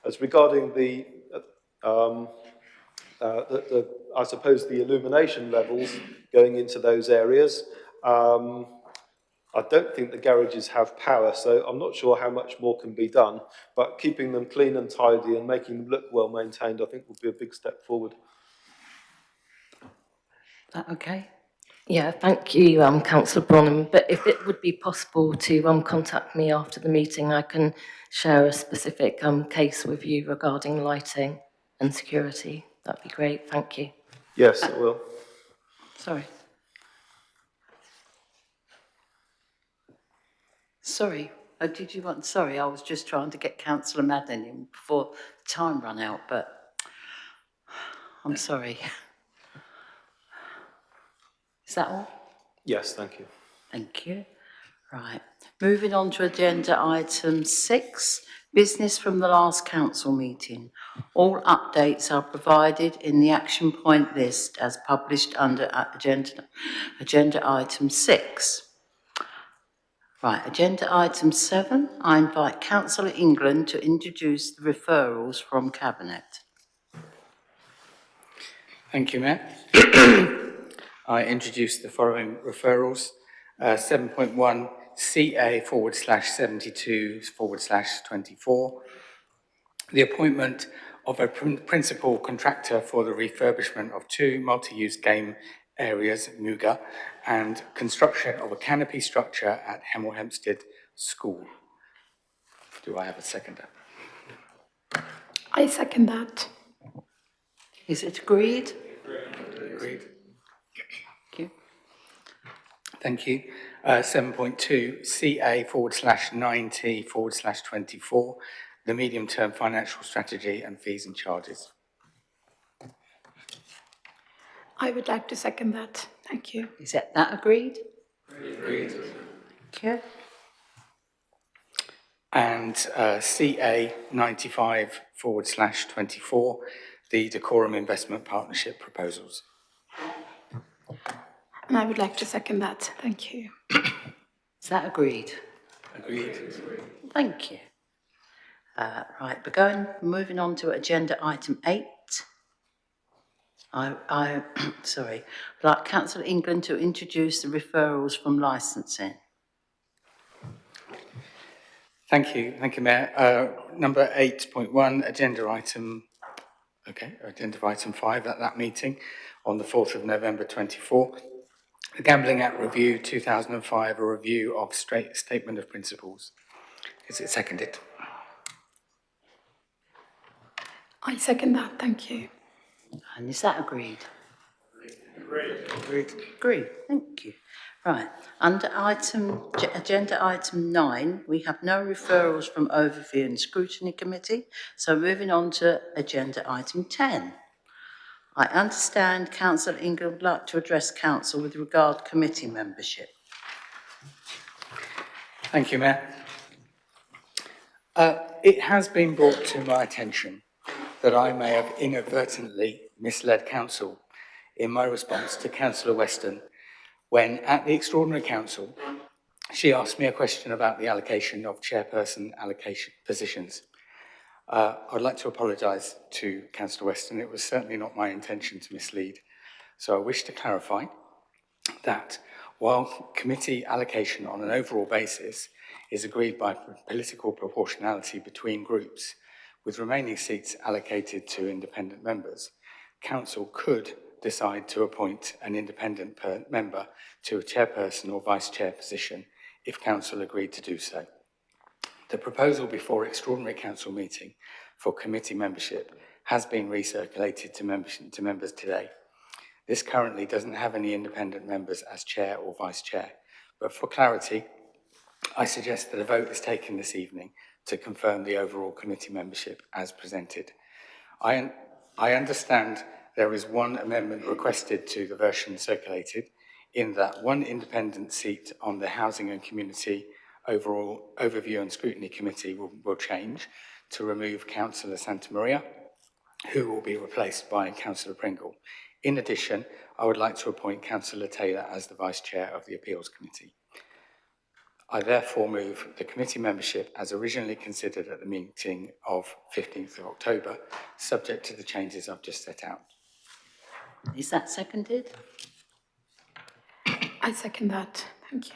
As regarding I suppose the illumination levels going into those areas, I don't think the garages have power, so I'm not sure how much more can be done, but keeping them clean and tidy and making them look well maintained, I think would be a big step forward. Is that okay? Yeah, thank you, Councillor Bromham. But if it would be possible to contact me after the meeting, I can share a specific case with you regarding lighting and security. That'd be great. Thank you. Yes, it will. Sorry. Sorry, did you want, sorry, I was just trying to get Councillor Madden in before time ran out, but I'm sorry. Is that all? Yes, thank you. Thank you. Right, moving on to agenda item 6, business from the last council meeting. All updates are provided in the action point list as published under agenda item 6. Right, agenda item 7. I invite Councillor England to introduce the referrals from Cabinet. Thank you, Mayor. I introduce the following referrals. 7.1 CA/72/24. The appointment of a principal contractor for the refurbishment of 2 multi-use game areas, Muga, and construction of a canopy structure at Hemel Hempstead School. Do I have a seconder? I second that. Is it agreed? Agreed. Thank you. Thank you. 7.2 CA/90/24, the medium-term financial strategy and fees and charges. I would like to second that. Thank you. Is that agreed? Agreed. Thank you. And CA/95/24, the Decorum Investment Partnership proposals. And I would like to second that. Thank you. Is that agreed? Agreed. Thank you. Right, we're moving on to agenda item 8. Sorry, I'd like Councillor England to introduce the referrals from licensing. Thank you, Mayor. Number 8.1, agenda item 5 at that meeting on the 4th of November 24. The Gambling Act Review 2005, a review of statement of principles. Is it seconded? I second that. Thank you. And is that agreed? Agreed. Agreed. Thank you. Right. Under agenda item 9, we have no referrals from Overview and Scrutiny Committee. So moving on to agenda item 10. I understand Councillor England would like to address Council with regard to committee membership. Thank you, Mayor. It has been brought to my attention that I may have inadvertently misled Council in my response to Councillor Weston when, at the Extraordinary Council, she asked me a question about the allocation of chairperson allocation positions. I'd like to apologise to Councillor Weston. It was certainly not my intention to mislead. So I wish to clarify that while committee allocation on an overall basis is agreed by political proportionality between groups, with remaining seats allocated to independent members, Council could decide to appoint an independent member to a chairperson or vice chair position if Council agreed to do so. The proposal before Extraordinary Council meeting for committee membership has been recirculated to members today. This currently doesn't have any independent members as chair or vice chair, but for clarity, I suggest that a vote is taken this evening to confirm the overall committee membership as presented. I understand there is one amendment requested to the version circulated, in that one independent seat on the Housing and Community Overview and Scrutiny Committee will change to remove Councillor Santamaria, who will be replaced by Councillor Pringle. In addition, I would like to appoint Councillor Taylor as the Vice Chair of the Appeals Committee. I therefore move the committee membership as originally considered at the meeting of 15th of October, subject to the changes I've just set out. Is that seconded? I second that. Thank you.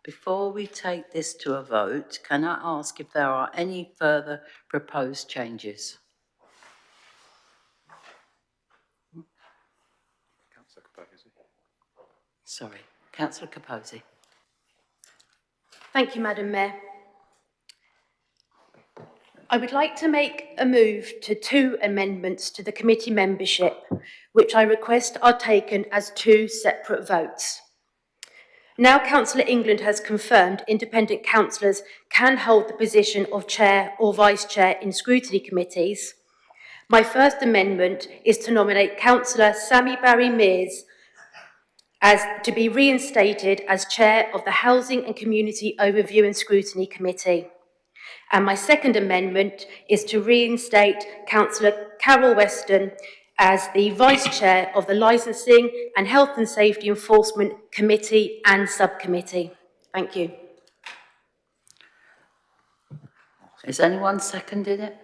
Before we take this to a vote, can I ask if there are any further proposed changes? Sorry, Councillor Capozzi. Thank you, Madam Mayor. I would like to make a move to 2 amendments to the committee membership, which I request are taken as 2 separate votes. Now Councillor England has confirmed independent councillors can hold the position of chair or vice chair in scrutiny committees. My first amendment is to nominate Councillor Sammy Barry Mears as to be reinstated as chair of the Housing and Community Overview and Scrutiny Committee. And my second amendment is to reinstate Councillor Carol Weston as the Vice Chair of the Licensing and Health and Safety Enforcement Committee and Subcommittee. Thank you. Is anyone seconding it?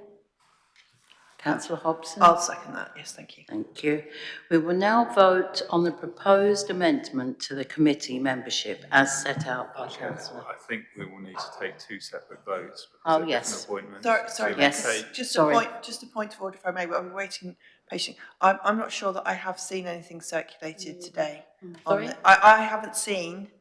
Councillor Hobson? I'll second that, yes, thank you. Thank you. We will now vote on the proposed amendment to the committee membership as set out by Councillor. I think we will need to take two separate votes. Oh, Because yes. different appointments. Sorry, So Yes. we take- just Sorry. a point of order, if I may, but I'm waiting patiently. I'm not sure that I have seen anything circulated today. Sorry? I haven't seen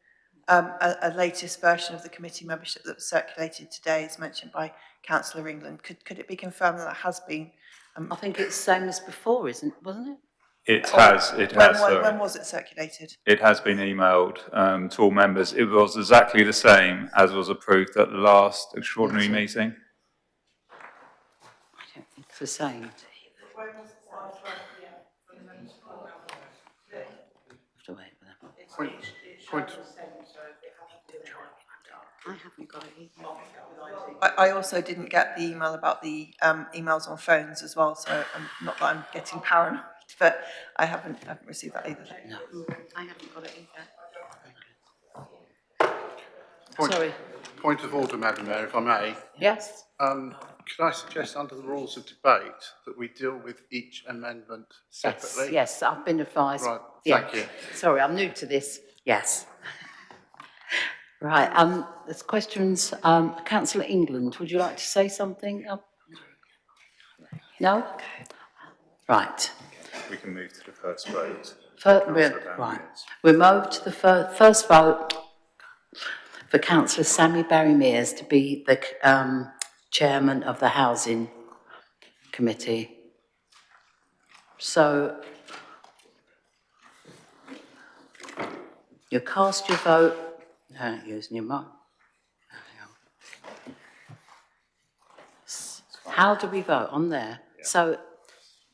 a latest version of the committee membership that was circulated today, as mentioned by Councillor England. Could it be confirmed that has been? I think it's the same as before, wasn't it? It has, sorry. When was it circulated? It has been emailed to all members. It was exactly the same as was approved at the last extraordinary meeting. I don't think it's the same. Have to wait for them. I haven't got it either. I also didn't get the email about the emails on phones as well, so not that I'm getting paranoid, but I haven't received that either. No, I haven't got it either. Sorry. Point of order, Madam Mayor, if I may. Yes. Could I suggest under the rules of debate that we deal with each amendment separately? Yes, I've been advised. Right, Yeah. thank you. Sorry, I'm new to this. Yes. Right, there's questions. Councillor England, would you like to say something? No? Right. We can move to the first vote. Right. We move to the first vote for Councillor Sammy Barry-Mears to be the chairman of the Housing Committee. So you cast your vote. Using your mark. How do we vote on there? So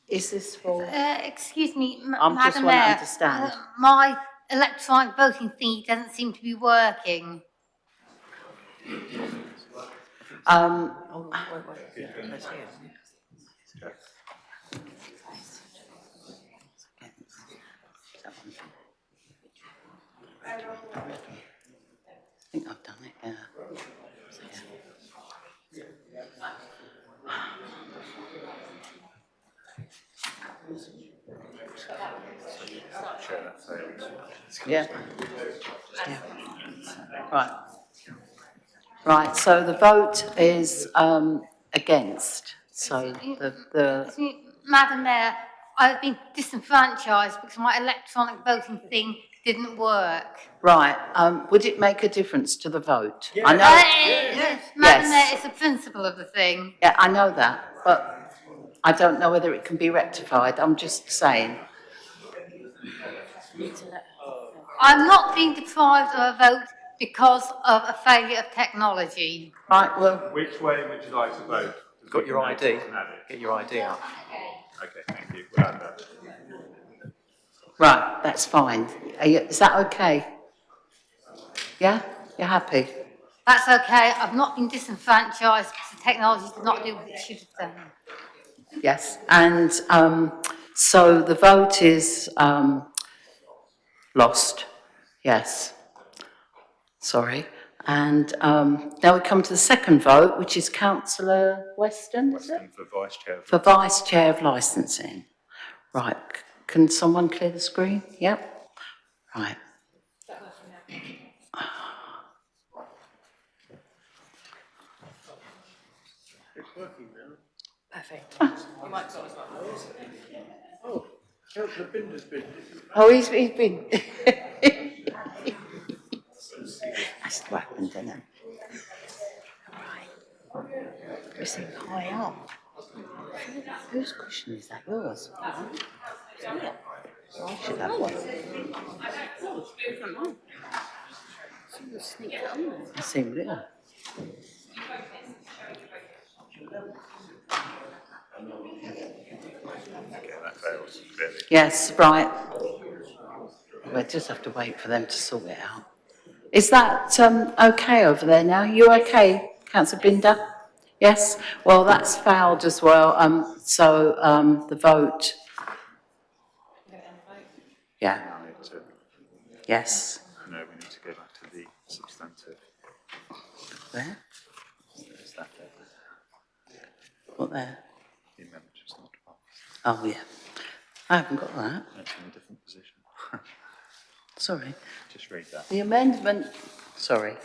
is this for? Excuse me, I'm just Madam want to Mayor. understand. My electronic voting thingy doesn't seem to be working. I think I've done it, yeah. Yeah. Yeah. Right. Right, so the vote is against. So Excuse me, Madam Mayor, I've been disenfranchised because my electronic voting thing didn't work. Right, would it make a difference to the vote? I know. Madam Yes. Mayor, it's the principle of the thing. Yeah, I know that, but I don't know whether it can be rectified. I'm just saying. I'm not being deprived of a vote because of a failure of technology. Right, well. Which way would you like to vote? Got your ID? Get your ID out. Okay, thank you. We'll add that. Right, that's fine. Is that okay? Yeah? You're happy? That's okay. I've not been disenfranchised because the technology did not do what it should have done. Yes, and so the vote is lost. Yes. Sorry. And now we come to the second vote, which is Councillor Weston, is it? For Vice Chair. For Vice Chair of Licensing. Right. Can someone clear the screen? Yep. Right. It's working now. Perfect. Oh, Councillor Binder's been. Oh, he's been. That's what happened, isn't it? Right. We seem high up. Whose cushion is that? Yours? Yeah. I should have one. I seem little. Yes, right. We'll just have to wait for them to sort it out. Is that okay over there now? You okay, Councillor Binder? Yes? Well, that's fouled as well. So the vote. Yeah. Yes. No, we need to go back to the substantive. Where? Is that What there? The amendment just not passed. Oh, yeah. I haven't got that. That's in a different position. Sorry. Just read that. The amendment, sorry.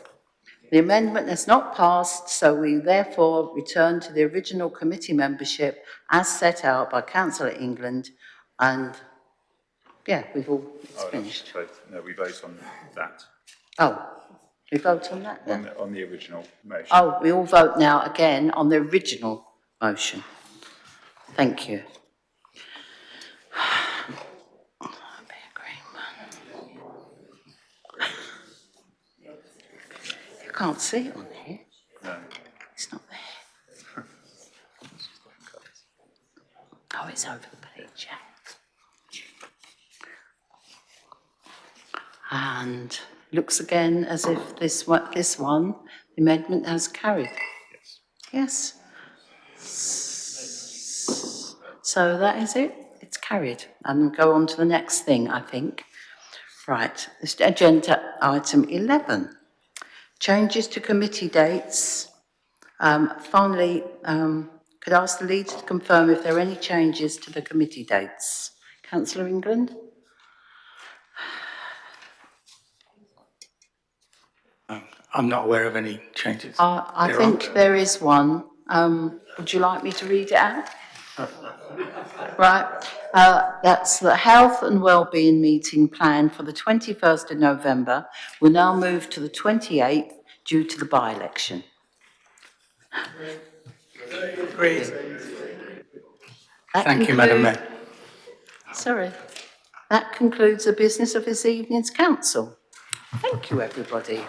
The amendment has not passed, so we therefore return to the original committee membership as set out by Councillor England, and yeah, it's finished. No, we vote on that. Oh, we vote on that now? On the original motion. Oh, we all vote now again on the original motion. Thank you. You can't see it on here. No. It's not there. Oh, it's over the page, yeah. And looks again as if this one, the amendment has carried. Yes. So that is it. It's carried. And we'll go on to the next thing, I think. Right. This agenda item 11. Changes to committee dates. Finally, could I ask the leader to confirm if there are any changes to the committee dates? Councillor England? I'm not aware of any changes. I think there is one. Would you like me to read it out? Right. That's the Health and Wellbeing meeting planned for the 21st of November will now move to the 28th due to the by-election. Agreed. Thank you, Madam Mayor. Sorry. That concludes the business of this evening's council. Thank you, everybody.